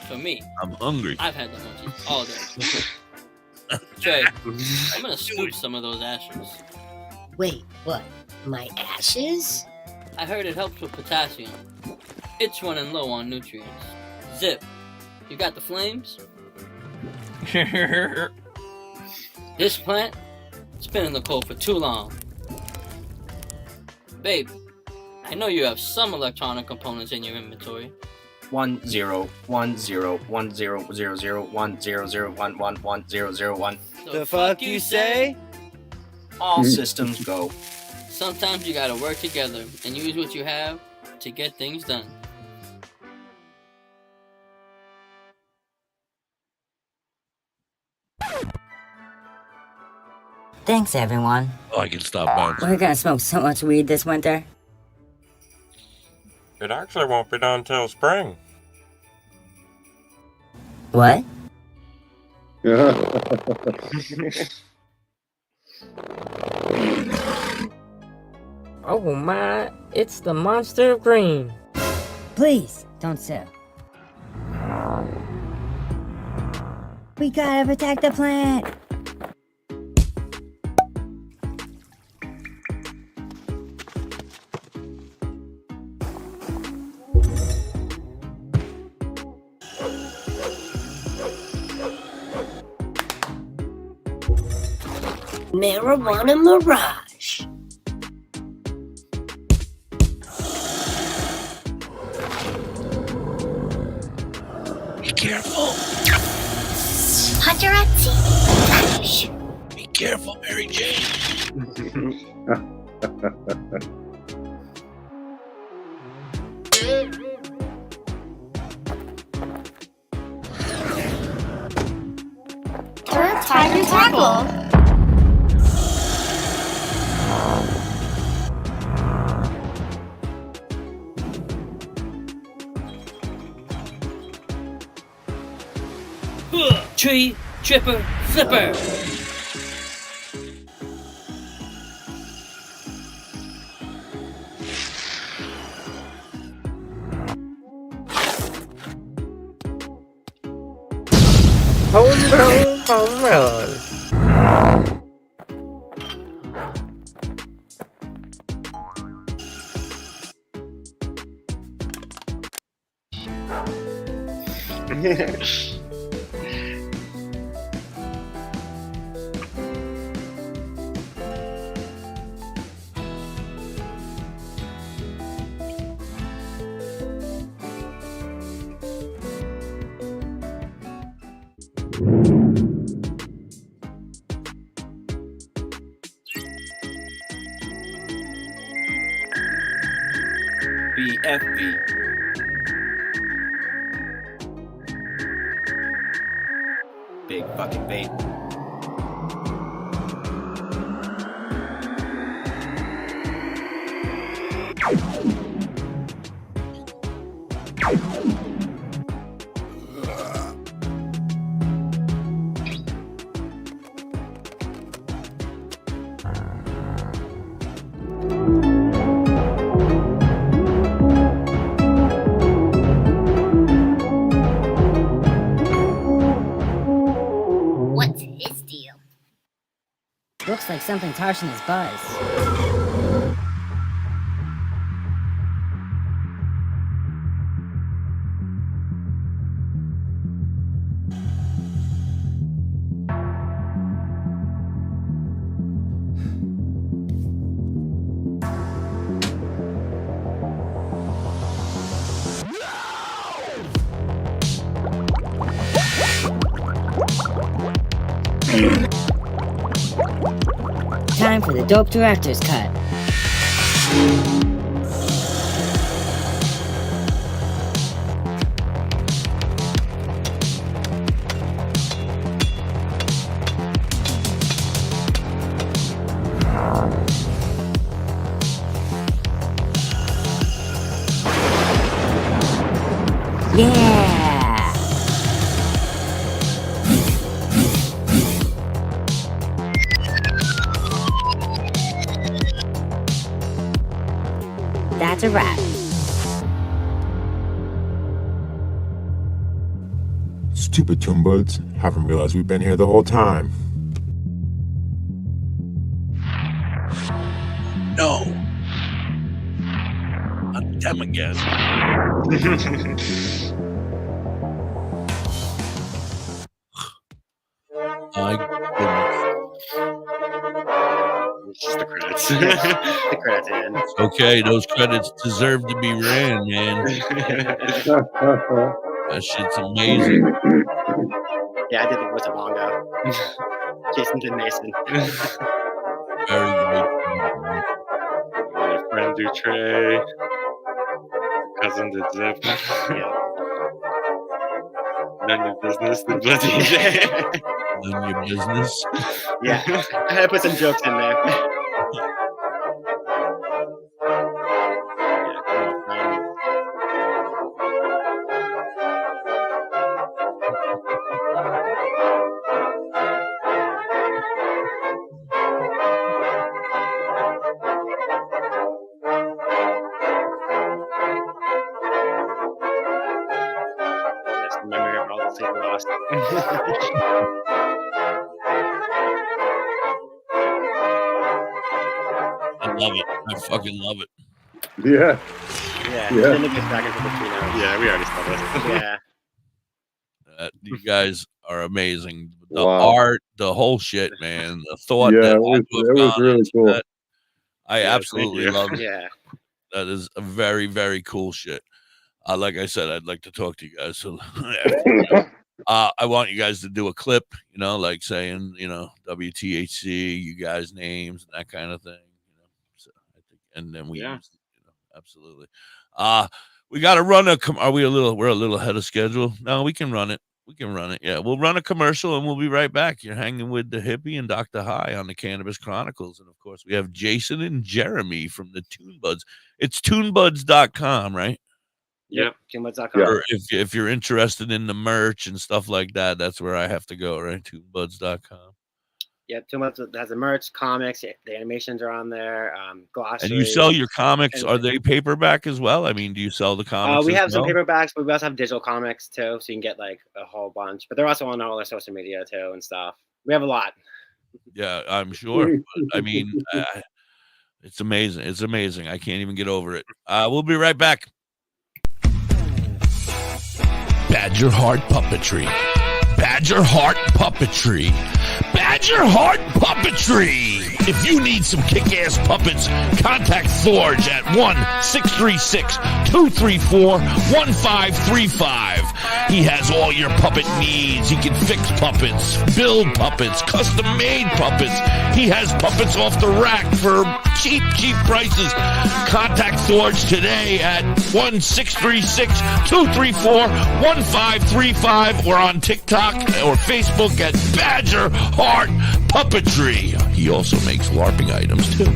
For me. I'm hungry. I've had the munchies all day. Trey, I'm gonna scoop some of those ashes. Wait, what? My ashes? I heard it helps with potassium. It's running low on nutrients. Zip, you got the flames? This plant, it's been in the cold for too long. Babe, I know you have some electronic components in your inventory. 10100010011001. The fuck you say? All systems go. Sometimes you gotta work together and use what you have to get things done. Thanks, everyone. Oh, I can stop bouncing. We're gonna smoke so much weed this winter. It actually won't be done till spring. What? Oh my, it's the monster of green. Please, don't sue. We gotta protect the plant! Marijuana Mirage. Be careful. Paparazzi. Flash. Be careful, Mary Jane. Turret Tiger Tackle. Tree Tripper Flipper. Home run, home run. BFB. Big fucking bait. What's his deal? Looks like something's harshing his buzz. Time for the dope director's cut. Yeah! That's a wrap. Stupid Toonbuds. Haven't realized we've been here the whole time. No. Not them again. My goodness. It's just the credits. The credits end. Okay, those credits deserve to be ran, man. That shit's amazing. Yeah, I did the voice of Bongo. Jason did Mason. Very good. My friend Dutray. Cousin did Zip. Yeah. None of your business, the bloody day. None of your business. Yeah, I had to put some jokes in there. Yeah, come on, Let's get lost. I love it. I fucking love it. Yeah. Yeah. Yeah. Then it gets back into the keynote. Yeah, we already saw this. Yeah. You guys are amazing. The Wow. art, the whole shit, man. The thought Yeah, that it was, had to have it was gone really into cool. that, I Yeah, absolutely thank you. love it. Yeah. That is a very, very cool shit. Like I said, I'd like to talk to you guys. So I want you guys to do a clip, like saying, WTHC, you guys' names and that kind of thing. So I think, and then we use it, absolutely. We got to run we're a little ahead of schedule. No, we can run it. Yeah, we'll run a commercial and we'll be right back. You're hanging with Da.Hippie and Dr. High on the Cannabis Chronicles. And of course, we have Jason and Jeremy from the Toonbuds. It's Toonbuds.com, right? Yep. Toonbuds.com. Or if you're interested in the merch and stuff like that, that's where I have to go, right? Toonbuds.com. Yeah, Toonbuds has the merch, comics, the animations are on there, glossaries. And you sell your comics. Are they paperback as well? I mean, do you sell the comics? We have as some well? paperbacks, but we also have digital comics too, so you can get like a whole bunch. But they're also on all our social media too and stuff. We have a lot. Yeah, I'm sure. But, I mean, it's amazing. It's amazing. I can't even get over it. We'll be right back. Badger Heart Puppetry. Badger Heart Puppetry. Badger Heart Puppetry. If you need some kick-ass puppets, contact Forge at 1-636-234-1535. He has all your puppet needs. He can fix puppets, build puppets, custom-made puppets. He has puppets off the rack for cheap prices. Contact Forge today at 1-636-234-1535 or on TikTok or Facebook at Badger Heart Puppetry. He also makes LARPing items too.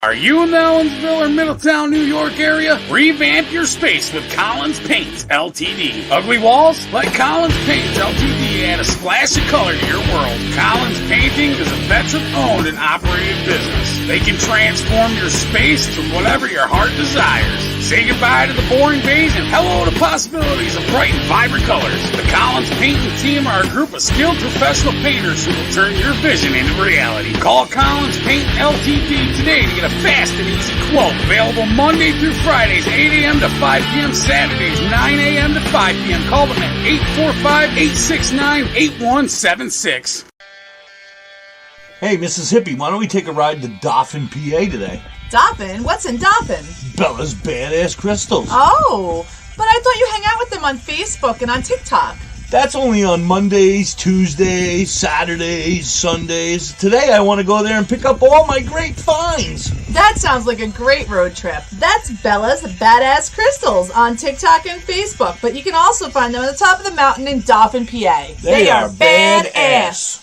Are you in the Ellensville or Middletown, New York area? Revamp your space with Collins Paints Ltd. Ugly walls? Let Collins Paints Ltd add a splash of color to your world. Collins Painting is a veteran-owned and operated business. They can transform your space to whatever your heart desires. Say goodbye to the boring beige and hello to possibilities of bright and vibrant colors. The Collins Painting team are a group of skilled professional painters who will turn your vision into reality. Call Collins Paint Ltd today to get a fast and easy quote. Available Monday through Fridays, 8 a.m. to 5 p.m. Saturdays, 9 a.m. to 5 p.m. Call them at 845-869-8176. Hey, Mrs. Hippie, why don't we take a ride to Dauphin, PA today? Dauphin? What's in Dauphin? Bella's Badass Crystals. Oh, but I thought you hang out with them on Facebook and on TikTok. That's only on Mondays, Tuesdays, Saturdays, Sundays. Today I want to go there and pick up all my great finds. That sounds like a great road trip. That's Bella's Badass Crystals on TikTok and Facebook, but you can also find them on the top of the mountain in Dauphin, PA. They are badass.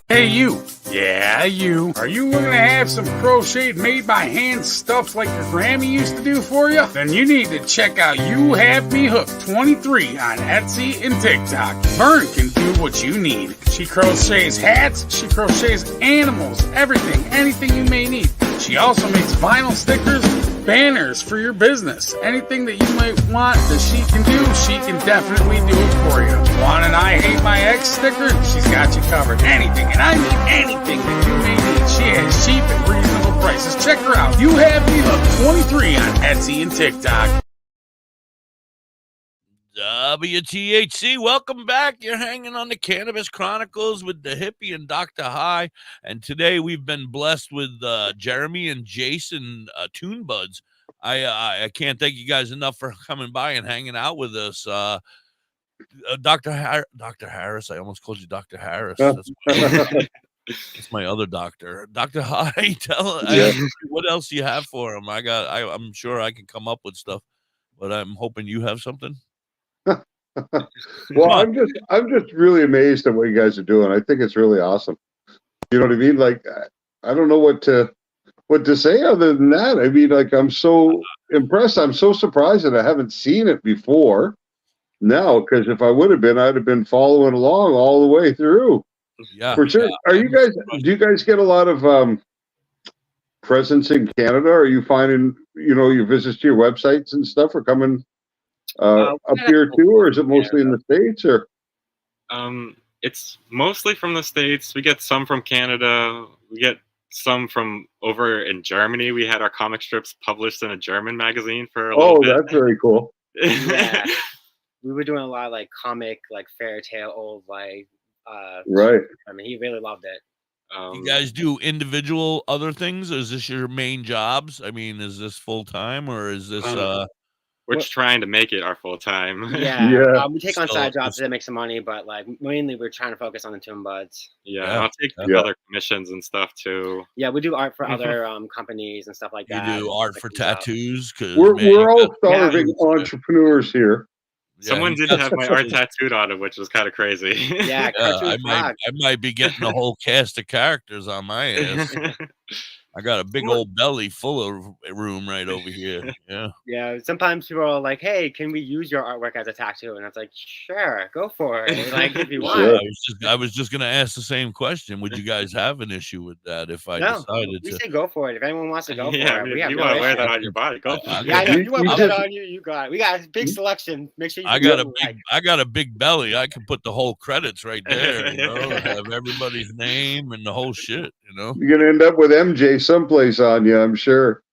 Hey, you. Yeah, you. Are you looking to have some crocheted made by hand stuff like your Grammy used to do for you? Then you need to check out You Have Me Hooked 23 on Etsy and TikTok. Vern can do what you need. She crochets hats, she crochets animals, everything, anything you may need. She also makes vinyl stickers, banners for your business. Anything that you might want that she can do, she can definitely do it for you. Want an I Hate My Ex sticker? She's got you covered. Anything, and I mean anything that you may need. She has cheap and reasonable prices. Check her out. You Have Me Hooked 23 on Etsy and TikTok. WTHC, welcome back. You're hanging on the Cannabis Chronicles with Da.Hippie and Dr. High. And today we've been blessed with Jeremy and Jason Toonbuds. I can't thank you guys enough for coming by and hanging out with us. Dr. Harris, I almost called you Dr. Harris. That's my other doctor. Dr. High, what else do you have for him? I'm sure I can come up with stuff, but I'm hoping you have something. Well, I'm just really amazed at what you guys are doing. I think it's really awesome. You know what I mean? Like, I don't know what to what to say other than that. I mean, like, I'm so impressed. I'm so surprised that I haven't seen it before now, because if I would have been, I'd have been following along all the way through. Yeah, for sure. yeah, Do you guys get a lot of presence in Canada? Are you finding, your visits to your websites and stuff are coming up here too, or is it mostly in the States? Or it's mostly from the States. We get some from Canada. We get some from over in Germany. We had our comic strips published in a German magazine for a little bit. Oh, that's very cool. Yeah. We were doing a lot of like comic, like fairy tale, old like. Right. I mean, he really loved it. You guys do individual other things? Or is this your main jobs? I mean, is this full time or is this? We're just trying to make it our full time. Yeah. We take on side jobs to make some money, but like mainly we're trying to focus on the Toonbuds. Yeah, I'll take other commissions and stuff too. Yeah, we do art for other companies and stuff like that. You do art for tattoos? Cause we're all starving entrepreneurs here. Someone didn't have my art tattooed on him, which was kind of crazy. Yeah, I might be getting a whole cast of characters on my ass. I got a big old belly full of room right over here. Yeah. Yeah. Sometimes people are like, "Hey, can we use your artwork as a tattoo?" And it's like, "Sure, go for it. Like if you want." I was just gonna ask the same question. Would you guys have an issue with that if I decided we to? say go for it. If anyone wants to go for it, we have. You want to wear that on your body? Go. For it. Yeah, you want to put it on you? You got it. We got a big selection. Make sure you. I got a big belly. I can put the whole credits right there. Have everybody's name and the whole shit. You're gonna end up with MJ someplace on you, I'm sure.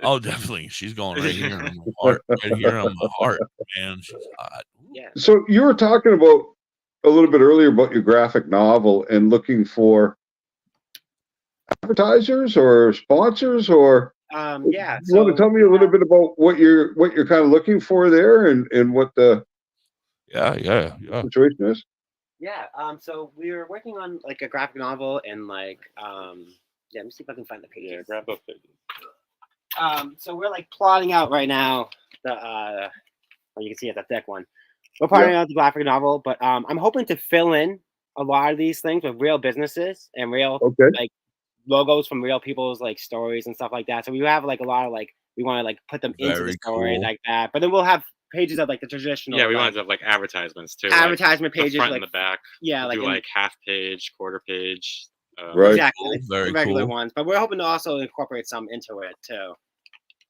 Oh, definitely. She's going right here on my heart. Right here on my heart, man. She's hot. Yeah. So you were talking about a little bit earlier about your graphic novel and looking for advertisers or sponsors, or yeah. You want to tell me a little bit about what you're kind of looking for there and what the situation is? Yeah. So we were working on like a graphic novel and like let me see if I can find the pages. Yeah, grab those pages. So we're like plotting out right now the you can see it's a thick one. We're plotting out the graphic novel, but I'm hoping to fill in a lot of these things with real businesses and real like logos from real people's like stories and stuff like that. So we have like a lot of like we want to like put them into the story like that. But then we'll have pages of like the traditional. Yeah, we wanted to have like advertisements too. Advertisement like, pages, the front like and the back. Yeah, we'll do like half page, quarter page. Right. Exactly, very regular cool. ones. But we're hoping to also incorporate some into it too,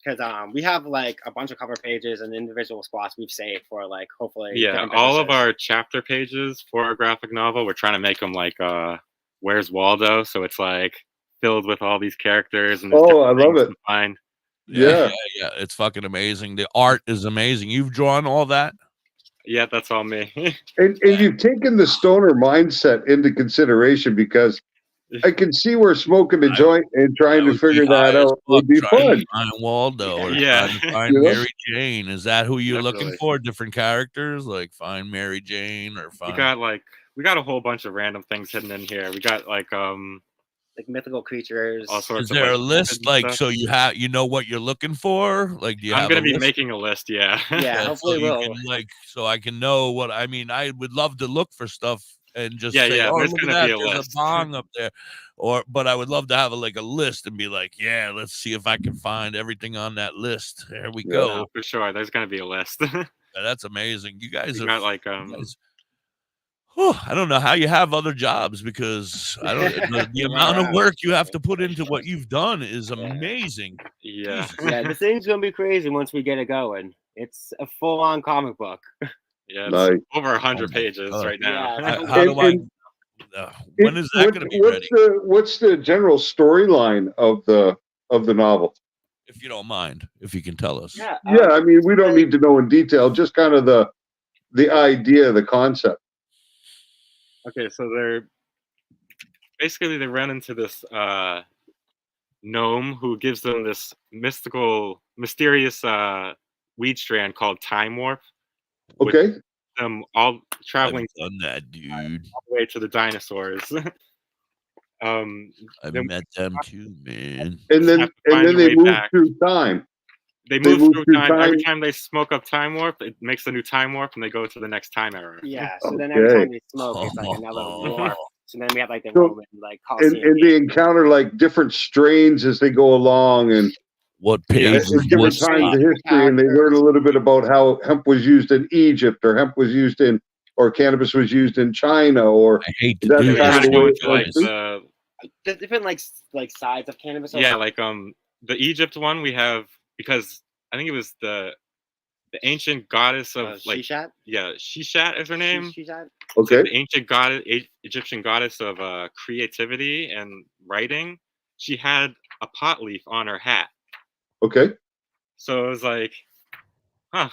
because we have like a bunch of cover pages and individual spots we've saved for like hopefully. Yeah, all of our chapter pages for our graphic novel, we're trying to make them like Where's Waldo? So it's like filled with all these characters and I love it. Find. Yeah. It's fucking amazing. The art is amazing. You've drawn all that? Yeah, that's all me. and you've taken the stoner mindset into consideration, because I can see where smoking a joint and trying to figure that out would be fun. Find Waldo or Yeah. trying to find Mary Jane. Is that who you're looking for? Different characters, like find Mary Jane or find. We got a whole bunch of random things hidden in here. We got like mythical creatures. All sorts. Is there a list so you know what you're looking for? Like, do you? I'm gonna be making a list. Yeah. Yeah. Hopefully, so so I can know what I mean. I would love to look for stuff and just say, yeah. oh, There's look at gonna that, be a there's list. a bong up there, but I would love to have a list and be like, yeah, let's see if I can find everything on that list. There we go. No, for sure. There's gonna be a list. That's amazing. You guys are got like I don't know how you have other jobs, because I don't. The amount of work you have to put into what you've done is amazing. Yeah. Yeah, the thing's gonna be crazy once we get it going. It's a full-on comic book. Yeah, it's over 100 pages right now. Yeah. How do I? When is that going to be ready? What's the general storyline of the novel? If you don't mind, if you can tell us. Yeah. I mean, we don't need to know in detail, just kind of the idea, the concept. Okay, so they run into this gnome who gives them this mysterious weed strand called Time Warp. Okay. All traveling I've done that, dude. All the way to the dinosaurs. I've met them too, man. And then they move through time. They move through time. Every time they smoke up Time Warp, it makes a new Time Warp, and they go to the next time era. Yeah, so then every time they smoke, it's like another warp. So then we have like the So- Roman like And, Colosseum. and they encounter like different strains as they go along, and what at page is different times of history, and they learn a little bit about how hemp was used in Egypt, or hemp was used in, or cannabis was used in China, or I hate to that's do kind of to the go way into like it works. the different like sides of cannabis. yeah, like the Egypt one we have, because I think it was the ancient goddess of like Shishat? Yeah, Shishat is her name. Shishat? It's like Okay. the ancient goddess, Egyptian goddess of creativity and writing. She had a pot leaf on her hat, Okay. so it was like, huh.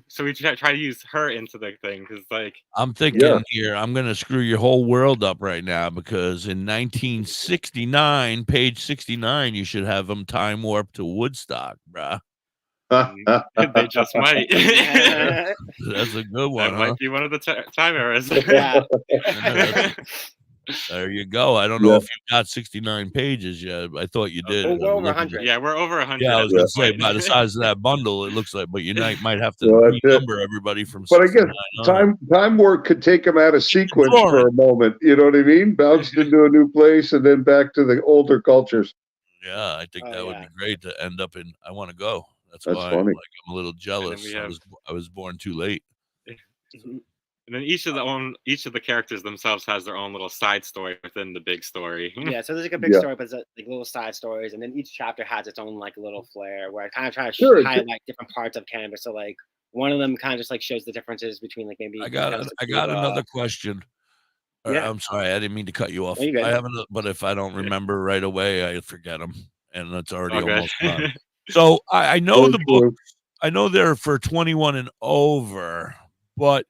So we try to use her into the thing because like I'm thinking here, I'm going to screw your whole world up right now, because in 1969, page 69, you should have them time warp to Woodstock, bruh. they just might. That's a good one, That huh? might be one of the time eras. There you go. I don't know if you got 69 pages yet. I thought you did. We're over 100. Yeah, we're over 100. Yeah, I was at going to this say, point. by the size of that bundle, it looks like, but you might have to Well, that's it. renumber everybody from But I guess 69 on. time work could take them out of sequence for a moment. You know what I mean? Bounced into a new place and then back to the older cultures. Yeah, I think that would be great to end up in. I want to go. That's That's why funny. I'm a little jealous. we have- I was born too late. And then each of the characters themselves has their own little side story within the big story. Yeah, so there's like a big story, but it's like little side stories, and then each chapter has its own like little flair where I kind of try to highlight different parts of cannabis. So like one of them kind of just like shows the differences between like maybe. I got another question. Yeah. I'm sorry, I didn't mean to cut you off. No, you're good. I have another, but if I don't remember right away, I forget them, and it's already Okay. almost done. So I know the book. I know they're for 21 and over, but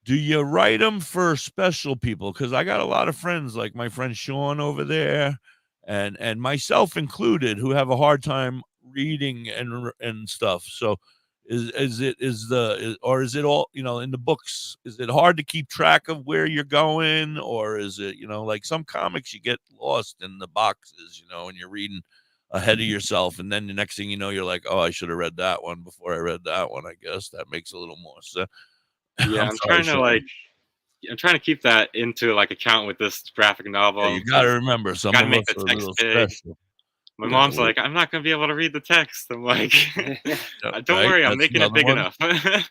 do you write them for special people? Because I got a lot of friends, like my friend Sean over there, and myself included, who have a hard time reading and stuff. So is it all, in the books? Is it hard to keep track of where you're going, or is it, like some comics you get lost in the boxes, and you're reading ahead of yourself, and then the next thing you know, you're like, oh, I should have read that one before I read that one. I guess that makes a little more sense. Yeah, I'm trying to keep that into like account with this graphic novel. Yeah, you got to remember, some gotta of make us the are a text little big. special. My Yeah, mom's well- like, I'm not gonna be able to read the text. I'm like, don't Right, worry, I'm that's making it big another enough.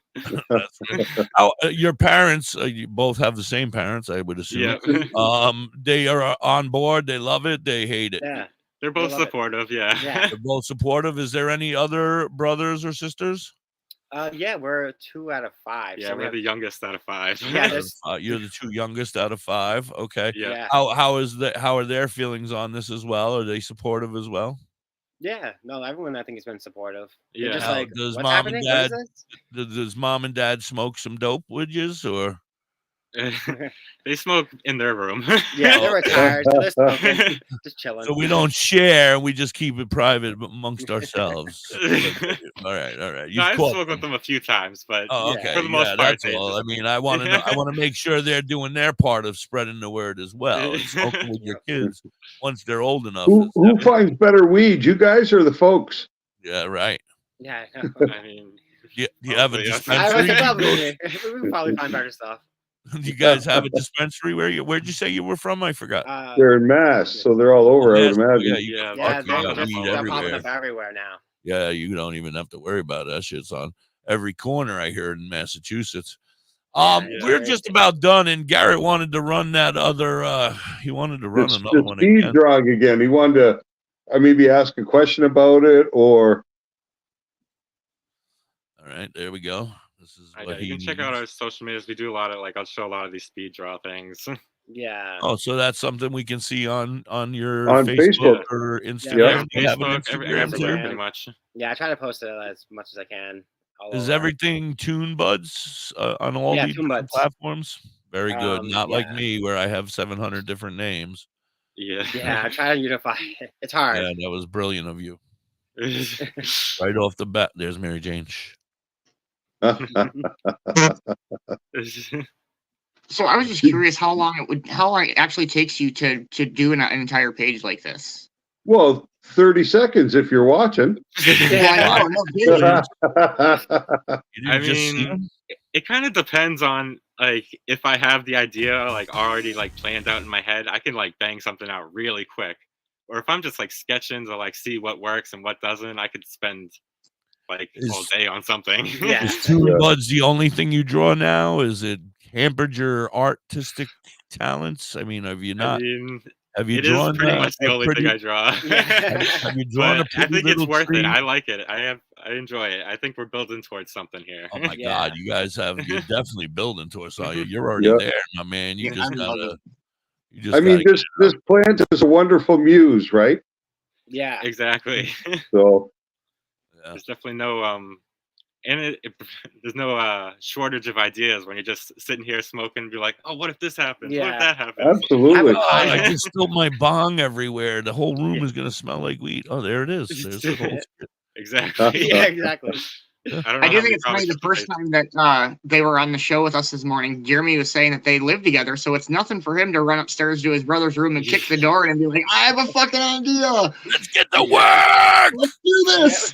That's good. Your parents, you both have the same parents, I would assume. Yeah. They are on board. They love it. They hate it. Yeah, They're both love it. supportive. Yeah. They're both supportive. Is there any other brothers or sisters? Yeah, we're 2 out of 5. Yeah, so we we're have, the youngest out of 5. Yeah, there's You're the 2 youngest out of 5. Okay. Yeah. How are their feelings on this as well? Are they supportive as well? yeah, no, everyone I think has been supportive. They're Yeah. just Now, like, does what's mom happening? and What dad is does mom and dad smoke some dope with yous, or? They smoke in their room. Yeah, they're retired, so they're smoking, just chilling. So we don't share. We just keep it private amongst ourselves. All right. No, You've I've caught smoked with them a few times, but Oh, okay. for the most Yeah, part, that's they all. just- I mean, I want to know. I want to make sure they're doing their part of spreading the word as well. And smoking with your kids once they're old enough. Who finds better weed, you guys or the folks? Yeah, right. Yeah, I mean, Do you have a I dispensary? would probably, we would probably find better stuff. You guys have a dispensary? Where'd you say you were from? I forgot. They're in Mass, so they're all over, I would Mass, imagine. yeah, you Yeah, got they're weed popping everywhere. up everywhere now. Yeah, you don't even have to worry about it. That shit's on every corner, I hear, in Massachusetts. We're just about done, and Garrett wanted to run that other. He wanted to run another one speed again. drug again. He wanted to maybe ask a question about it, or All right, there we go. This is what you he can check out our social medias. We do a lot of I'll show a lot of these speed draw things. Yeah. Oh, so that's something we can see on your On Facebook Facebook. or Yeah, Instagram. Yeah, You have an Facebook, Instagram everywhere, too? pretty much. Yeah, I try to post it as much as I can. all Is over. everything Toonbuds on all Yeah, these different Toonbuds. platforms? Very good. Not like yeah. me, where I have 700 different names. Yeah. Yeah, I try to unify it. It's hard. Yeah, that was brilliant of you. Right off the bat, there's Mary Jane. Shh. So I was just curious how long it actually takes you to do an entire page like this. well, 30 seconds if you're watching. Yeah, no kidding. I mean, it kind of depends on like if I have the idea like already like planned out in my head, I can like bang something out really quick. Or if I'm just like sketching to like see what works and what doesn't, I could spend like all day on something. Yeah. Is Toonbuds the only thing you draw now? Is it hampered your artistic talents? I mean, have you not? Have you drawn? It is pretty much the only thing I draw. Have you drawn I think it's worth it. I like it. I enjoy it. I think we're building towards something here. Oh my God, you guys you're definitely building towards something. You're already there, my man. You just gotta. I mean, this plant is a wonderful muse, right? Yeah, exactly. So there's definitely no and there's no shortage of ideas when you're just sitting here smoking and be like, oh, what if this happens? What if that happens? Absolutely. I can spill my bong everywhere. The whole room is gonna smell like weed. Oh, there it is. There's the whole exactly. Yeah, exactly. I do think it's funny. The first time that they were on the show with us this morning, Jeremy was saying that they live together, so it's nothing for him to run upstairs to his brother's room and kick the door in and be like, "I have a fucking idea. Let's get to work. Let's do this."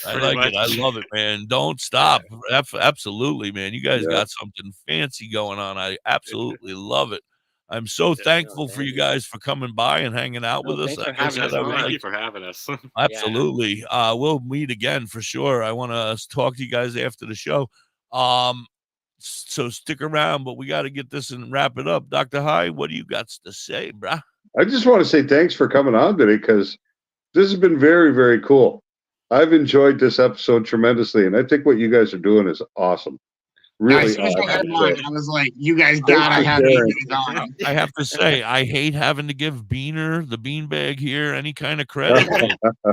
I like it. I love it, man. Don't stop. Absolutely, man. You guys got something fancy going on. I absolutely love it. I'm so thankful for you guys for coming by and hanging out with us. Thank you for having us. Absolutely. We'll meet again for sure. I want to talk to you guys after the show. So stick around, but we got to get this and wrap it up. Dr. High, what do you got to say, brah? I just want to say thanks for coming on today because this has been very, very cool. I've enjoyed this episode tremendously, and I think what you guys are doing is awesome. Really, as soon as I had him on, I was like, "You guys gotta have me on." I have to say, I hate having to give Beaner, the beanbag here, any kind of credit.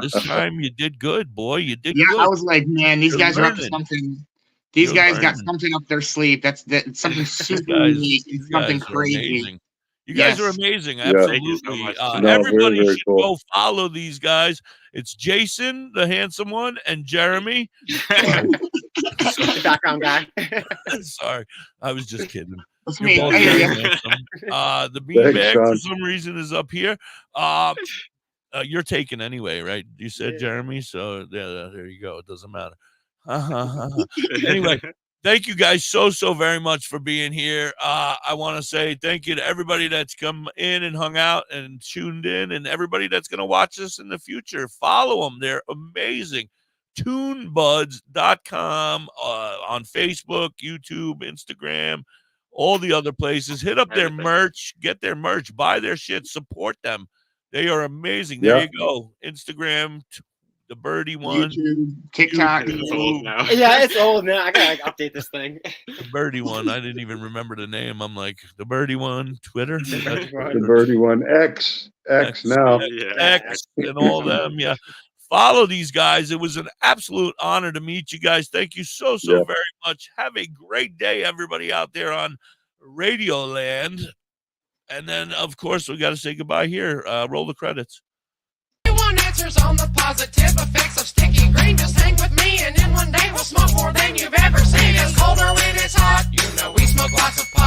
This time, you did good, boy. You did good. I was like, man, these guys are up to something. These guys got something up their sleeve. That's something super unique. It's something crazy. Amazing. You guys are amazing. Absolutely. Everybody should go follow these guys. It's Jason, the handsome one, and Jeremy. The background guy. Sorry, I was just kidding. That's You're me. both very handsome. The beanbag for some reason is up here. You're taken anyway, right? You said Jeremy, so there you go. It doesn't matter. Anyway, thank you guys so very much for being here. I want to say thank you to everybody that's come in and hung out and tuned in, and everybody that's going to watch us in the future. Follow them. They're amazing. Toonbuds.com on Facebook, YouTube, Instagram, all the other places. Hit up their merch, get their merch, buy their shit, support them. They are amazing. There you go. Instagram, the birdie one, YouTube, TikTok. It's old now. Yeah, it's old now. I gotta update this thing. The birdie one. I didn't even remember the name. I'm like, the birdie one, Twitter. The birdie one, X now. X and all them. Yeah. Follow these guys. It was an absolute honor to meet you guys. Thank you so very much. Have a great day, everybody out there on Radio Land. And then, of course, we got to say goodbye here. Roll the credits. You want answers on the positive effects of sticky green? Just hang with me, and in one day we'll smoke more than you've ever seen. It's colder when it's hot. You know we smoke lots of pot.